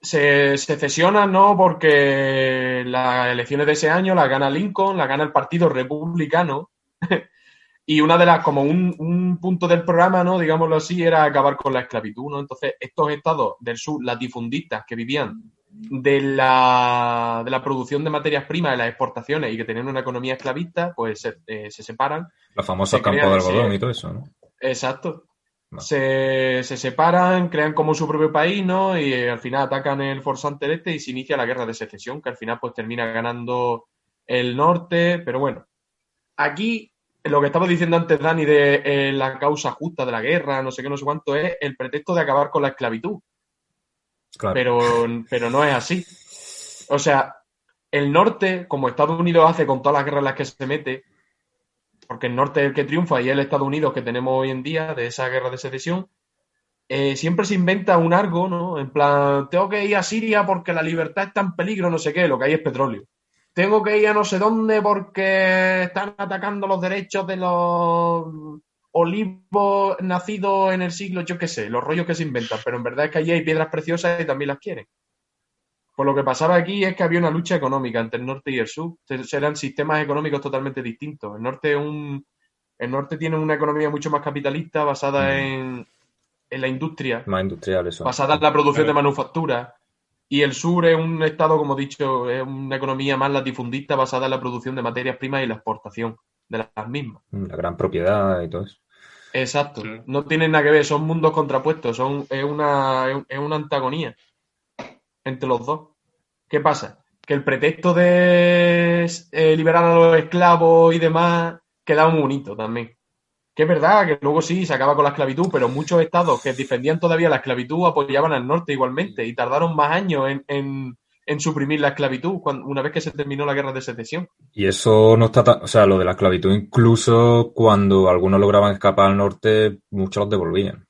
Se cesionan, ¿no? Porque las elecciones de ese año las gana Lincoln, las gana el Partido Republicano. Y una de las, como un punto del programa, ¿no? Digámoslo así, era acabar con la esclavitud, ¿no? Entonces, estos estados del sur, latifundistas, que vivían de la producción de materias primas, de las exportaciones y que tenían una economía esclavista, pues se separan. Los famosos campos de algodón y todo eso, ¿no? Exacto. No. Se separan, crean como su propio país, ¿no? Y al final atacan el Fort Sumter y se inicia la guerra de secesión, que al final pues termina ganando el norte, pero bueno. Aquí lo que estaba diciendo antes Dani de la causa justa de la guerra, no sé qué, no sé cuánto, es el pretexto de acabar con la esclavitud. Claro. Pero no es así. O sea, el norte, como Estados Unidos hace con todas las guerras en las que se mete, porque el norte es el que triunfa y es el Estados Unidos que tenemos hoy en día, de esa guerra de secesión, siempre se inventa un algo, ¿no? En plan, tengo que ir a Siria porque la libertad está en peligro, no sé qué, lo que hay es petróleo. Tengo que ir a no sé dónde porque están atacando los derechos de los olivos nacidos en el siglo, yo qué sé, los rollos que se inventan, pero en verdad es que allí hay piedras preciosas y también las quieren. Pues lo que pasaba aquí es que había una lucha económica entre el norte y el sur. Eran sistemas económicos totalmente distintos. El norte tiene una economía mucho más capitalista basada en la industria, Más industrial, eso. basada en la producción de manufactura. Y el sur es un estado, como he dicho, es una economía más latifundista basada en la producción de materias primas y la exportación de las mismas. La gran propiedad y todo eso. Exacto. Sí. No tienen nada que ver, son mundos contrapuestos, es una antagonía entre los dos. ¿Qué pasa? Que el pretexto de liberar a los esclavos y demás queda muy bonito también. Que es verdad que luego sí se acaba con la esclavitud, pero muchos estados que defendían todavía la esclavitud apoyaban al norte igualmente y tardaron más años en suprimir la esclavitud una vez que se terminó la guerra de secesión. Y eso no está o sea, lo de la esclavitud, incluso cuando algunos lograban escapar al norte, muchos los devolvían.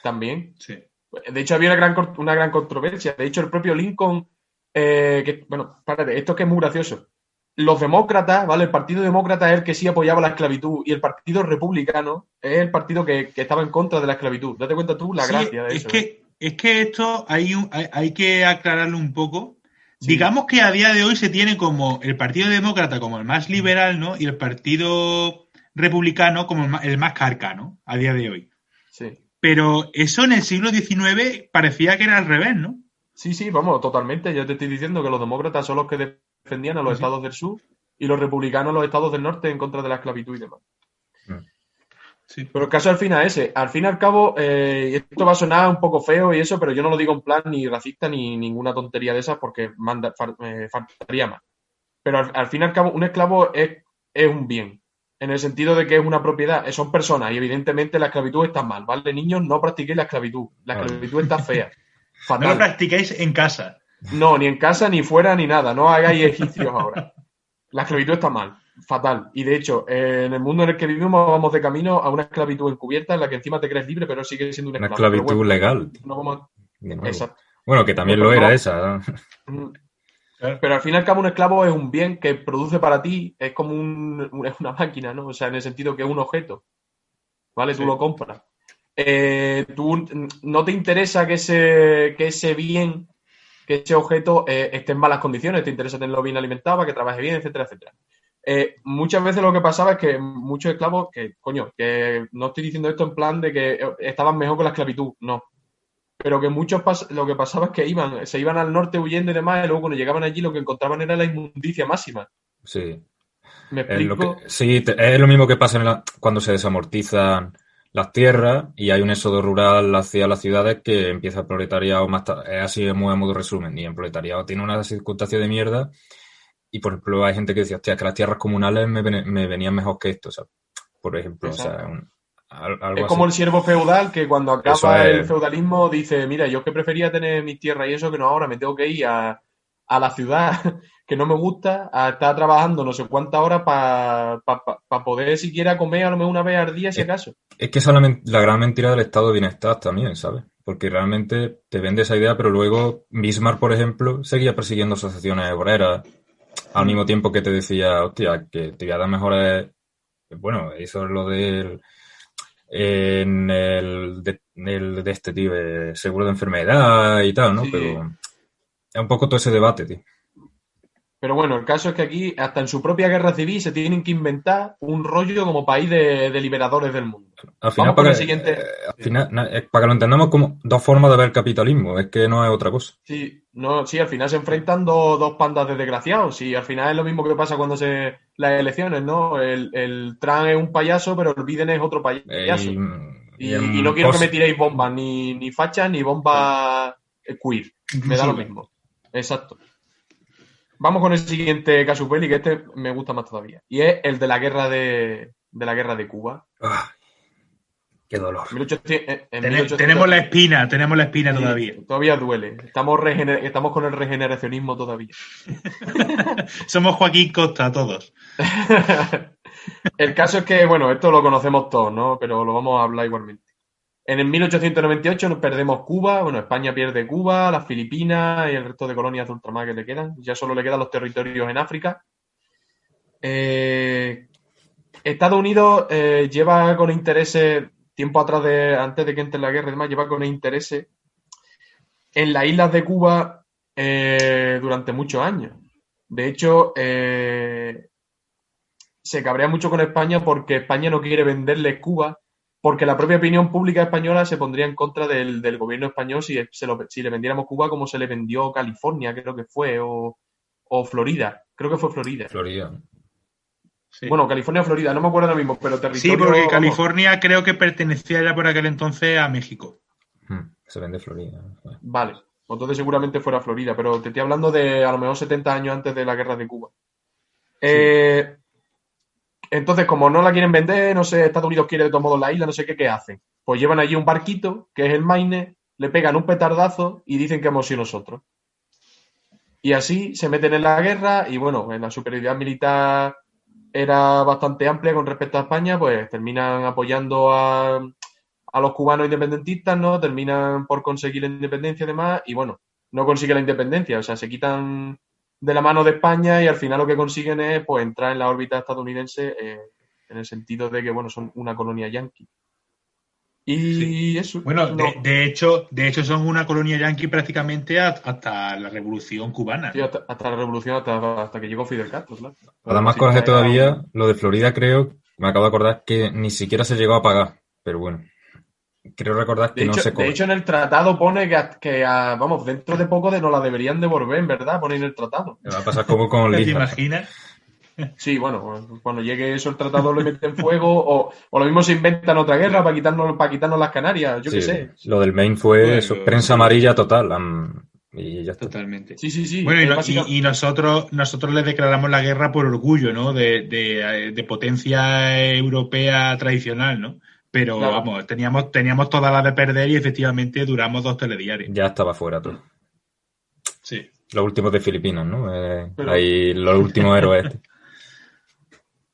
También. Sí. De hecho, había una gran controversia. De hecho, el propio Lincoln, bueno, espérate, esto es que es muy gracioso. Los demócratas, ¿vale? El Partido Demócrata es el que sí apoyaba la esclavitud y el Partido Republicano es el partido que estaba en contra de la esclavitud. Date cuenta tú la Sí, gracia de eso. es que esto hay que aclararlo un poco. Sí. Digamos que a día de hoy se tiene como el Partido Demócrata como el más liberal, ¿no? Y el Partido Republicano como el más carca, ¿no? A día de hoy. Sí. Pero eso en el siglo XIX parecía que era al revés, ¿no? Sí, sí, vamos, totalmente. Yo te estoy diciendo que los demócratas son los que defendían a los estados del sur y los republicanos los estados del norte en contra de la esclavitud y demás. Sí. Pero el caso al final es ese. Al fin y al cabo, esto va a sonar un poco feo y eso, pero yo no lo digo en plan ni racista ni ninguna tontería de esas porque faltaría más. Pero al fin y al cabo, un esclavo es un bien, en el sentido de que es una propiedad, son personas y evidentemente la esclavitud está mal, ¿vale? Niños, no practiquéis la esclavitud. La esclavitud está fea. Fatal. No lo practicáis en casa. No, ni en casa, ni fuera, ni nada. No hagáis egipcios ahora. La esclavitud está mal, fatal. Y de hecho, en el mundo en el que vivimos vamos de camino a una esclavitud encubierta en la que encima te crees libre, pero sigue siendo un esclavo. Una esclavitud bueno, legal. No vamos... Exacto. Bueno, que también lo era esa. Pero al fin y al cabo un esclavo es un bien que produce para ti, es como es una máquina, ¿no? O sea, en el sentido que es un objeto, ¿vale? Tú lo compras. Tú no te interesa que ese bien, que ese objeto esté en malas condiciones, te interesa tenerlo bien alimentado, para que trabaje bien, etcétera, etcétera. Muchas veces lo que pasaba es que muchos esclavos, que no estoy diciendo esto en plan de que estaban mejor con la esclavitud, no. Pero que muchos lo que pasaba es que se iban al norte huyendo y demás, y luego cuando llegaban allí lo que encontraban era la inmundicia máxima. Sí. ¿Me explico? Es lo mismo que pasa cuando se desamortizan las tierras y hay un éxodo rural hacia las ciudades que empieza el proletariado más tarde. Es así muy a modo resumen. Y el proletariado tiene una circunstancia de mierda y, por ejemplo, hay gente que dice, hostia, que las tierras comunales me venían mejor que esto. O sea, por ejemplo, exacto. O sea, algo es como así. el siervo feudal que cuando acaba el feudalismo dice, mira, yo que prefería tener mis tierras y eso que no ahora me tengo que ir a la ciudad que no me gusta, a estar trabajando no sé cuántas horas para poder siquiera comer a lo mejor una vez al día si acaso. Es que esa es la gran mentira del estado de bienestar también, ¿sabes? Porque realmente te vende esa idea, pero luego Bismarck, por ejemplo, seguía persiguiendo asociaciones obreras al mismo tiempo que te decía, hostia, que te voy a dar mejores... Bueno, eso es lo del... de este tío, seguro de enfermedad y tal, ¿no? Sí. Pero es un poco todo ese debate, tío. Pero bueno, el caso es que aquí, hasta en su propia guerra civil, se tienen que inventar un rollo como país de liberadores del mundo. Al final, para que lo entendamos como dos formas de ver el capitalismo, es que no es otra cosa. Sí, al final se enfrentan dos pandas de desgraciados. Y al final es lo mismo que pasa cuando las elecciones, ¿no? El Trump es un payaso, pero el Biden es otro payaso. Y no quiero que me tiréis bombas, ni fachas, ni bombas queer. Me da lo mismo. Exacto. Vamos con el siguiente casus belli, que este me gusta más todavía. Y es el de la guerra de de la guerra de Cuba. Ah, qué dolor. 1800 Tenemos la espina Sí, todavía. todavía duele. Estamos con el regeneracionismo todavía. Somos Joaquín Costa todos. El caso es que, bueno, esto lo conocemos todos, ¿no? Pero lo vamos a hablar igualmente. En el 1898 nos perdemos Cuba, bueno, España pierde Cuba, las Filipinas y el resto de colonias de ultramar que le quedan. Ya solo le quedan los territorios en África. Estados Unidos lleva con intereses, tiempo atrás, antes de que entre la guerra y demás, lleva con intereses en las islas de Cuba durante muchos años. De hecho, se cabrea mucho con España porque España no quiere venderle Cuba, porque la propia opinión pública española se pondría en contra del gobierno español si le vendiéramos Cuba como se le vendió California, creo que fue, o Florida. Creo que fue Florida. Florida. Sí. Bueno, California o Florida, no me acuerdo ahora mismo, pero territorio... Sí, porque California creo que pertenecía ya por aquel entonces a México. Se vende Florida. Vale, entonces seguramente fuera Florida, pero te estoy hablando de a lo mejor 70 años antes de la guerra de Cuba. Entonces, como no la quieren vender, no sé, Estados Unidos quiere de todos modos la isla, no sé qué hacen. Pues llevan allí un barquito, que es el Maine, le pegan un petardazo y dicen que hemos sido nosotros. Y así se meten en la guerra y bueno, en la superioridad militar era bastante amplia con respecto a España, pues terminan apoyando a los cubanos independentistas, ¿no? Terminan por conseguir la independencia y demás, y bueno, no consiguen la independencia, o sea, se quitan de la mano de España y al final lo que consiguen es pues entrar en la órbita estadounidense en el sentido de que, bueno, son una colonia yanqui. Y Sí. eso. Bueno, no. de hecho son una colonia yanqui prácticamente hasta la Revolución Cubana. Sí, hasta la revolución, hasta que llegó Fidel Castro, claro. Para más coraje todavía, lo de Florida creo, me acabo de acordar que ni siquiera se llegó a pagar, pero bueno. Creo recordar que no se cobra. De hecho, en el tratado pone que vamos, dentro de poco nos la deberían devolver, en verdad, pone en el tratado. Me va a pasar como con ¿Te Lija. imaginas? Sí, bueno, cuando llegue eso el tratado lo meten en fuego o lo mismo se inventan otra guerra para quitarnos las Canarias, yo qué sé. Lo del Maine fue Bueno, eso, prensa amarilla total. Y ya está. Totalmente. Sí. Bueno, y nosotros les declaramos la guerra por orgullo, ¿no? De potencia europea tradicional, ¿no? Pero Claro. vamos, teníamos todas las de perder y efectivamente duramos 2 telediarios. Ya estaba fuera todo. Sí. Los últimos de Filipinas, ¿no? Pero- Ahí los últimos héroes.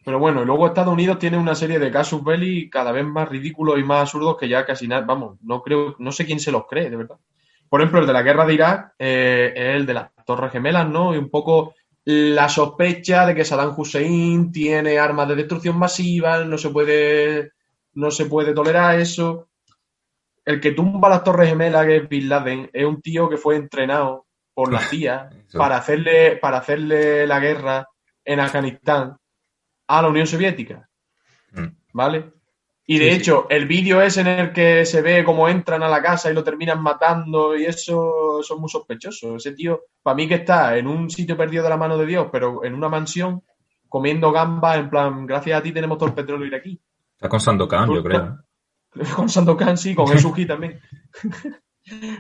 Pero bueno, y luego Estados Unidos tiene una serie de casus belli cada vez más ridículos y más absurdos que ya casi nada, vamos, no sé quién se los cree, de verdad. Por ejemplo, el de la guerra de Irak es el de las Torres Gemelas, ¿no? Y un poco la sospecha de que Saddam Hussein tiene armas de destrucción masiva, no se puede tolerar eso. El que tumba las Torres Gemelas, que es Bin Laden, es un tío que fue entrenado por la CIA para hacerle la guerra en Afganistán a la Unión Soviética, ¿vale? Y de hecho, el vídeo es en el que se ve cómo entran a la casa y lo terminan matando y eso es muy sospechoso. Ese tío, para mí que está en un sitio perdido de la mano de Dios, pero en una mansión, comiendo gambas, en plan, gracias a ti tenemos todo el petróleo iraquí. Está con Sandokan, yo creo. Con Sandokan, sí, con Jesús también.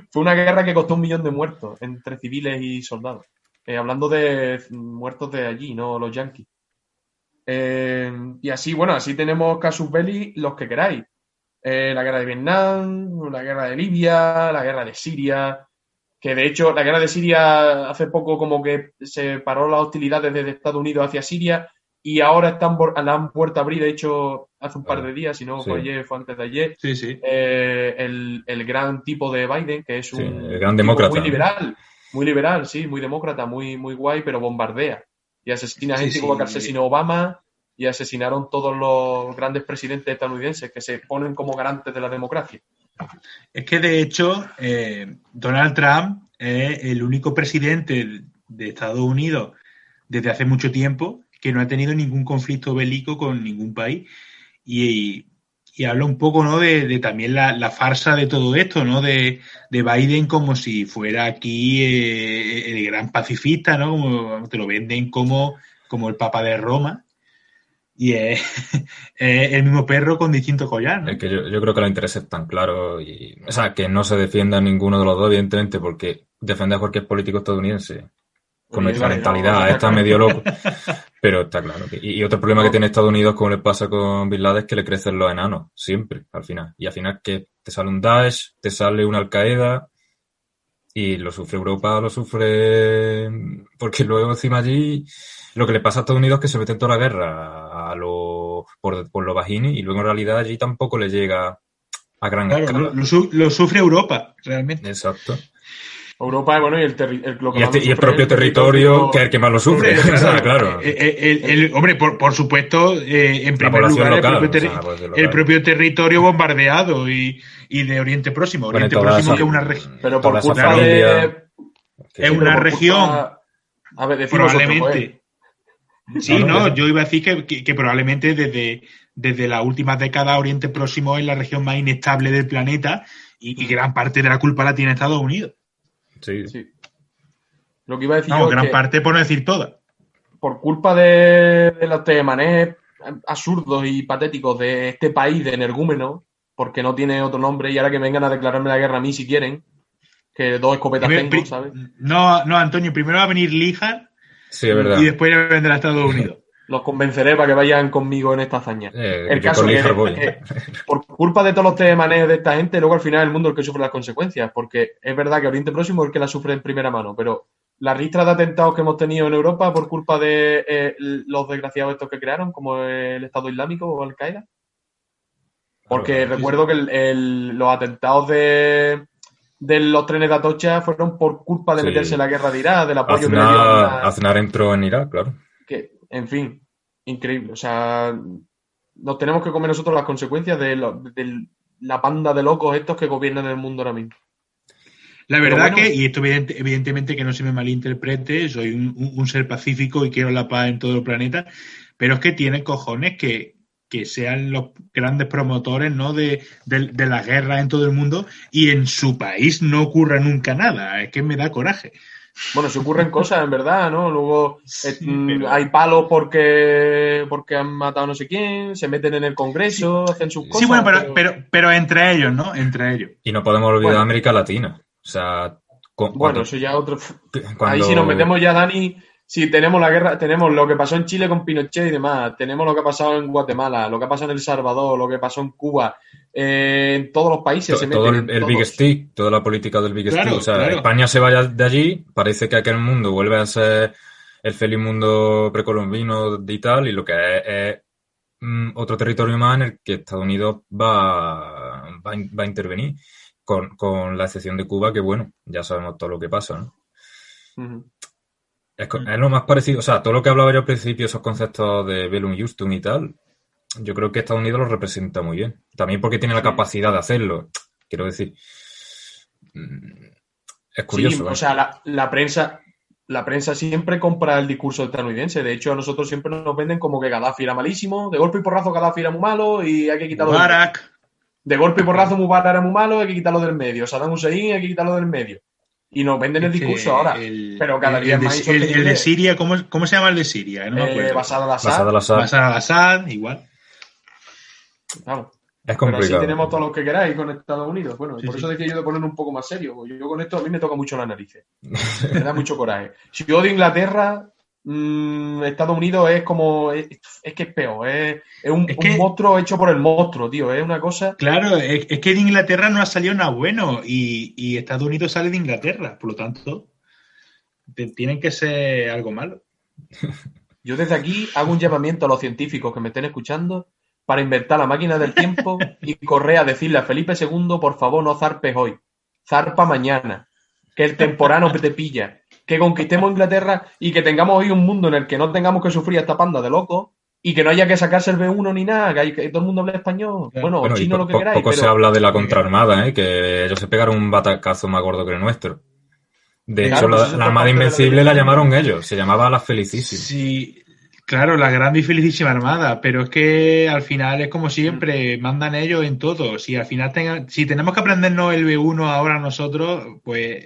Fue una guerra que costó 1 millón de muertos entre civiles y soldados. Hablando de muertos de allí, no los yanquis. Y así, bueno, así tenemos casus belli los que queráis. La guerra de Vietnam, la guerra de Libia, la guerra de Siria, que de hecho la guerra de Siria hace poco como que se paró las hostilidades desde Estados Unidos hacia Siria y ahora la han vuelto a abrir, de hecho hace un par de días, si no fue ayer, fue antes de ayer, Sí. el gran tipo de Biden, que es el gran demócrata, muy liberal, sí, muy demócrata, muy, muy guay, pero bombardea. Y asesina gente como que asesinó Obama y asesinaron todos los grandes presidentes estadounidenses que se ponen como garantes de la democracia. Es que de hecho Donald Trump es el único presidente de Estados Unidos desde hace mucho tiempo que no ha tenido ningún conflicto bélico con ningún país y habla un poco, ¿no? de también la farsa de todo esto, ¿no? De Biden como si fuera aquí el gran pacifista, ¿no? Como te lo venden como el Papa de Roma y es el mismo perro con distinto collar, ¿no? Es que yo creo que los intereses están claros y, o sea, que no se defienda ninguno de los dos, evidentemente, porque defender a cualquier político estadounidense con nuestra mentalidad está medio loco. Pero está claro. Y otro problema que tiene Estados Unidos, como le pasa con Bin Laden, es que le crecen los enanos, siempre, al final. Y al final que te sale un Daesh, te sale una Al-Qaeda, y lo sufre Europa, lo sufre... Porque luego encima allí lo que le pasa a Estados Unidos es que se mete en toda la guerra por lo bajini, y luego en realidad allí tampoco le llega a gran escala. Lo sufre Europa, realmente. Exacto. Europa, bueno, y lo que más lo Y el sufre propio es territorio, que es el que más lo sufre. Claro. Hombre, por supuesto, en primer lugar, local, el propio territorio bombardeado y de Oriente Próximo. Oriente Próximo, que es una región. Pero por culpa de... Es una región. A ver, probablemente. Sí, no, yo iba a decir que probablemente desde las últimas décadas Oriente Próximo es la región más inestable del planeta y gran parte de la culpa la tiene Estados Unidos. Sí. Lo que iba a decir yo gran parte, por no decir toda. Por culpa de los temanes absurdos y patéticos de este país de energúmenos, porque no tiene otro nombre, y ahora que vengan a declararme la guerra a mí si quieren, que 2 escopetas tengo, ¿sabes? No, Antonio, primero va a venir Lijar, sí, es verdad, y después vendrá a Estados Unidos. Los convenceré para que vayan conmigo en esta hazaña. El caso es que por culpa de todos los temanes de esta gente, luego al final el mundo es el que sufre las consecuencias, porque es verdad que Oriente Próximo es el que la sufre en primera mano, pero la ristra de atentados que hemos tenido en Europa por culpa de los desgraciados estos que crearon, como el Estado Islámico o Al-Qaeda. Porque recuerdo que los atentados de los trenes de Atocha fueron por culpa de meterse en la guerra de Irak, del apoyo que le dio a Aznar entró en Irak, claro. Que, en fin, increíble. O sea, nos tenemos que comer nosotros las consecuencias de la panda de locos estos que gobiernan el mundo ahora mismo. La verdad que, y esto evidentemente que no se me malinterprete, soy un ser pacífico y quiero la paz en todo el planeta, pero es que tienen cojones que sean los grandes promotores, ¿no?, de la guerra en todo el mundo y en su país no ocurra nunca nada. Es que me da coraje. Bueno, se ocurren cosas, en verdad, ¿no? Luego pero... hay palos porque han matado a no sé quién, se meten en el Congreso, hacen sus cosas. Sí, bueno, pero entre ellos, ¿no? Entre ellos. Y no podemos olvidar América Latina. O sea... eso ya otro... Ahí si nos metemos ya, Dani... Sí, tenemos la guerra, tenemos lo que pasó en Chile con Pinochet y demás, tenemos lo que ha pasado en Guatemala, lo que ha pasado en El Salvador, lo que pasó en Cuba, en todos los países se meten. Todo el Big Stick, toda la política del Big Stick. O sea, claro. España se vaya de allí, parece que aquel mundo vuelve a ser el feliz mundo precolombino y tal, y lo que es otro territorio más en el que Estados Unidos va a intervenir, con la excepción de Cuba, que bueno, ya sabemos todo lo que pasa, ¿no? Uh-huh. Es lo más parecido, o sea, todo lo que hablaba yo al principio, esos conceptos de Bellum Justum y tal, yo creo que Estados Unidos los representa muy bien. También porque tiene la capacidad de hacerlo. Quiero decir, es curioso. Sí, o sea, la prensa siempre compra el discurso estadounidense. De hecho, a nosotros siempre nos venden como que Gaddafi era malísimo, de golpe y porrazo Gaddafi era muy malo y hay que quitarlo Mubarak. De golpe y porrazo Mubarak era muy malo, hay que quitarlo del medio. Saddam Hussein hay que quitarlo del medio. Y nos venden el discurso ahora. Pero cada día más el de Siria, ¿cómo se llama el de Siria? No me acuerdo. Bashar al-Assad. Bashar al-Assad, igual. Claro. Es complicado. Pero así tenemos todos los que queráis con Estados Unidos. Bueno, por eso decía yo de ponerlo un poco más serio. Porque yo con esto a mí me toca mucho las narices. Me da mucho coraje. Si yo odio Inglaterra, Estados Unidos es como... Es que es peor. Es un monstruo hecho por el monstruo, tío. Es una cosa... Claro, es que de Inglaterra no ha salido nada bueno. Y Estados Unidos sale de Inglaterra. Por lo tanto, tienen que ser algo malo. Yo desde aquí hago un llamamiento a los científicos que me estén escuchando para inventar la máquina del tiempo y correr a decirle a Felipe II, por favor, no zarpes hoy. Zarpa mañana. Que el temporano te pilla. Que conquistemos Inglaterra y que tengamos hoy un mundo en el que no tengamos que sufrir a esta panda de locos y que no haya que sacarse el B1 ni nada, que todo el mundo hable español. Bueno, chino, lo que queráis. Poco se habla de la contraarmada, que ellos se pegaron un batacazo más gordo que el nuestro. De hecho, la Armada Invencible la llamaron ellos, se llamaba la Felicísima. Sí, claro, la grande y felicísima Armada, pero es que al final es como siempre, mandan ellos en todo. Si al final si tenemos que aprendernos el B1 ahora nosotros, pues...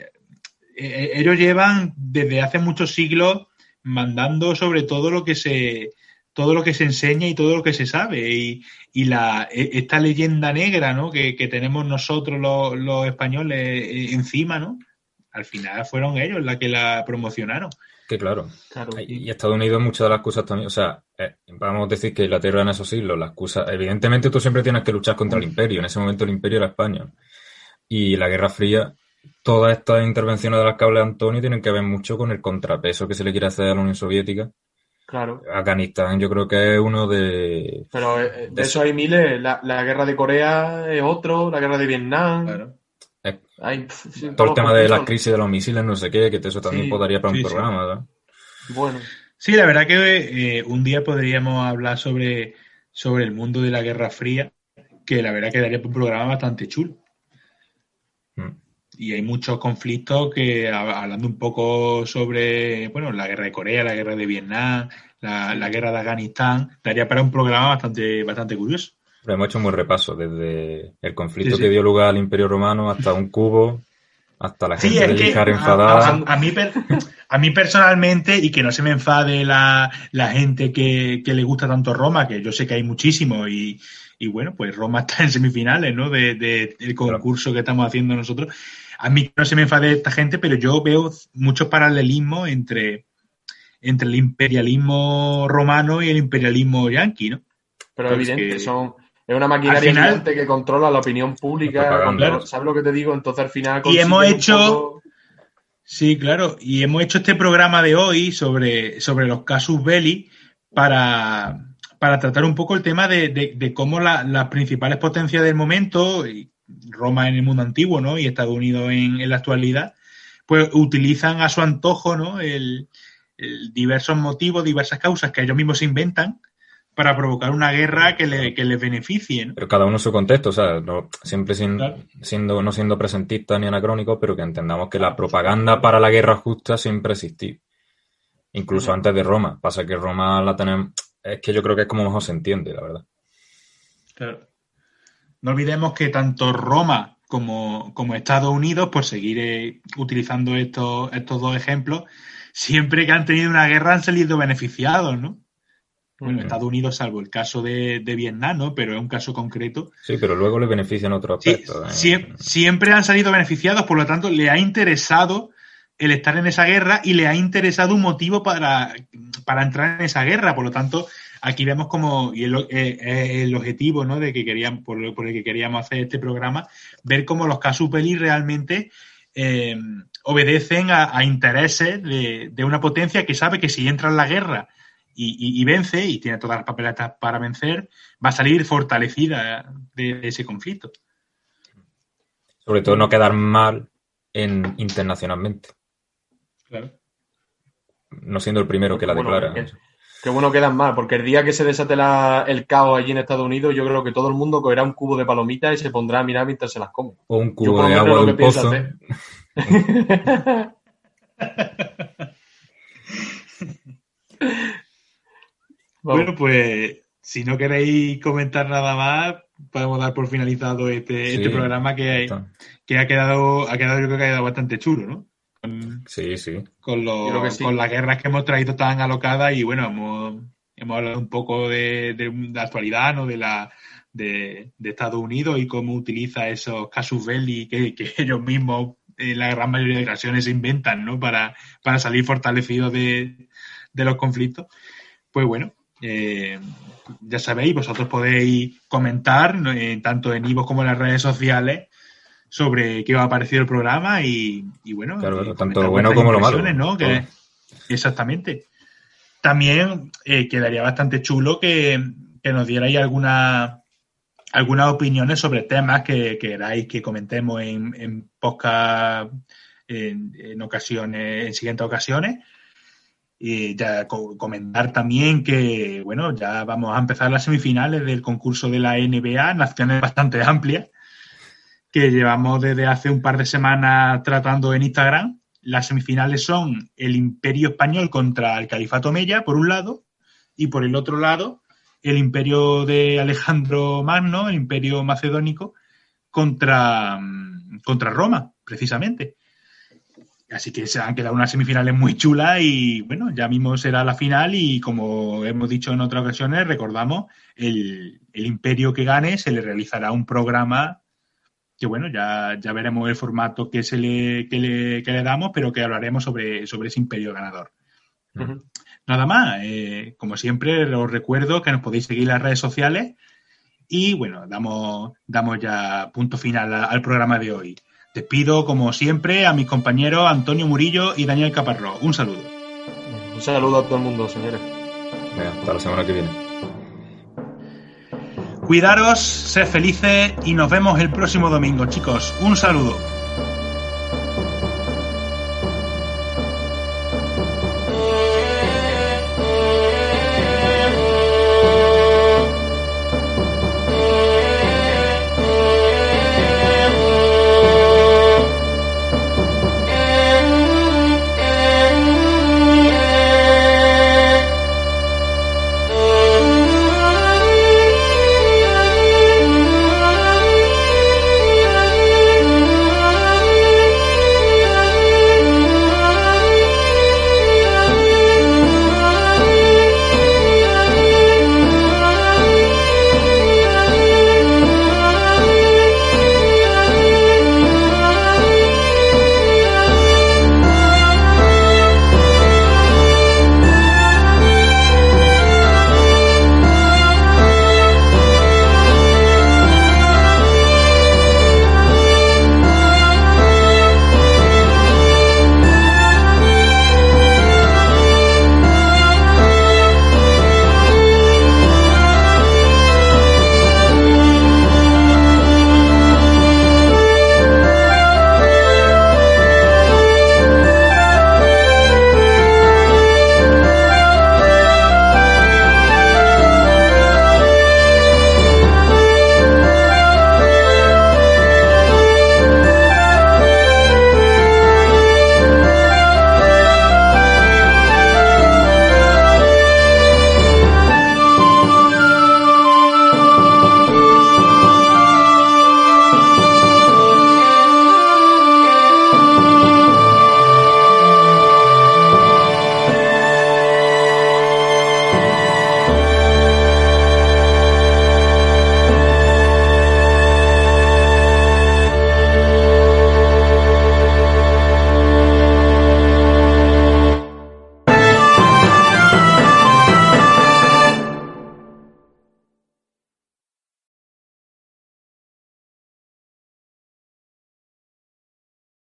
ellos llevan desde hace muchos siglos mandando sobre todo lo que se enseña y todo lo que se sabe y esta leyenda negra, ¿no?, que tenemos nosotros los españoles encima, ¿no?, al final fueron ellos las que la promocionaron. Que claro. Claro. Y Estados Unidos, muchas de las excusas también, o sea, vamos a decir que Inglaterra en esos siglos, la excusa, evidentemente tú siempre tienes que luchar contra el imperio, en ese momento el imperio era España. Y la Guerra Fría, todas estas intervenciones de las que habla Antonio tienen que ver mucho con el contrapeso que se le quiere hacer a la Unión Soviética. Claro. Afganistán yo creo que es uno de... Pero de eso hay miles. La guerra de Corea es otro, la guerra de Vietnam. Claro. Hay, todo el tema de las crisis de los misiles, no sé qué, que eso también Sí, podría para un sí, programa, ¿verdad? Bueno, Sí, la verdad que un día podríamos hablar sobre el mundo de la Guerra Fría, que la verdad que daría un programa bastante chulo. Y hay muchos conflictos que, hablando un poco sobre, bueno, la guerra de Corea, la guerra de Vietnam, la guerra de Afganistán, daría para un programa bastante curioso. Pero hemos hecho un buen repaso, desde el conflicto Sí. que dio lugar al Imperio Romano hasta un cubo, hasta la gente Sí, de es que Líjar enfadada. a mí personalmente, y que no se me enfade la gente que le gusta tanto Roma, que yo sé que hay muchísimo, y bueno, pues Roma está en semifinales, ¿no? del concurso que estamos haciendo nosotros. A mí no se me enfade esta gente, pero yo veo muchos paralelismos entre el imperialismo romano y el imperialismo yanqui, ¿no? pero Pues evidente, que es una maquinaria al final- gigante que controla la opinión pública. Claro. ¿Sabes lo que te digo? Entonces al final Y hemos consiguen un hecho... poco- Sí, claro. Y hemos hecho este programa de hoy sobre los casus belli para tratar un poco el tema de cómo las principales potencias del momento, y Roma en el mundo antiguo, ¿no? Y Estados Unidos en la actualidad, pues utilizan a su antojo, ¿no? el diversos motivos, diversas causas que ellos mismos se inventan para provocar una guerra que les beneficie, ¿no? Pero cada uno en su contexto, o sea, siempre Claro. no siendo presentista ni anacrónico, pero que entendamos que la propaganda para la guerra justa siempre ha existido. Incluso antes de Roma. Pasa que Roma la tenemos... Es que yo creo que es como mejor se entiende, la verdad. Claro. No olvidemos que tanto Roma como Estados Unidos, por seguir utilizando estos dos ejemplos, siempre que han tenido una guerra han salido beneficiados, ¿no? Bueno, Estados Unidos, salvo el caso de Vietnam, ¿no? Pero es un caso concreto. Sí, pero luego le benefician otros aspectos. Siempre han salido beneficiados, por lo tanto, le ha interesado el estar en esa guerra y le ha interesado un motivo para entrar en esa guerra. Por lo tanto, aquí vemos como, y el objetivo, ¿no? de que queríamos, por el que queríamos hacer este programa, ver cómo los casus belli realmente obedecen a intereses de una potencia que sabe que si entra en la guerra y vence, y tiene todas las papeletas para vencer, va a salir fortalecida de ese conflicto. Sobre todo no quedar mal internacionalmente. Claro. No siendo el primero que la declara. Qué bueno quedan mal, porque el día que se desate el caos allí en Estados Unidos, yo creo que todo el mundo cogerá un cubo de palomitas y se pondrá a mirar mientras se las come. O un cubo de agua de un pozo. Bueno, pues si no queréis comentar nada más, podemos dar por finalizado este programa que ha quedado, yo creo que ha quedado bastante chulo, ¿no? Sí. Con las guerras que hemos traído tan alocadas, y bueno, hemos hablado un poco de la actualidad, ¿no? De Estados Unidos y cómo utiliza esos casus belli que ellos mismos en la gran mayoría de ocasiones se inventan, ¿no? Para salir fortalecidos de los conflictos. Pues bueno, ya sabéis, vosotros podéis comentar, ¿no? Tanto en iVoox como en las redes sociales, sobre qué os ha parecido el programa y bueno, claro, tanto lo bueno como lo malo, ¿no? Exactamente. También quedaría bastante chulo que nos dierais algunas opiniones sobre temas que queráis que comentemos en podcast en ocasiones, en siguientes ocasiones. Y ya comentar también que, bueno, ya vamos a empezar las semifinales del concurso de la NBA, naciones bastante amplias, que llevamos desde hace un par de semanas tratando en Instagram. Las semifinales son el Imperio Español contra el Califato Omeya, por un lado, y por el otro lado, el Imperio de Alejandro Magno, el Imperio Macedónico, contra Roma, precisamente. Así que se han quedado unas semifinales muy chulas y, bueno, ya mismo será la final y, como hemos dicho en otras ocasiones, recordamos, el imperio que gane se le realizará un programa bueno, ya veremos el formato que le damos, pero que hablaremos sobre ese imperio ganador. Ujú. Nada más, como siempre, os recuerdo que nos podéis seguir en las redes sociales y, bueno, damos ya punto final al programa de hoy. Despido, como siempre, a mis compañeros Antonio Murillo y Daniel Caparrós. Un saludo. Un saludo a todo el mundo, señores. Venga, hasta la semana que viene. Cuidaros, sed felices y nos vemos el próximo domingo, chicos. Un saludo.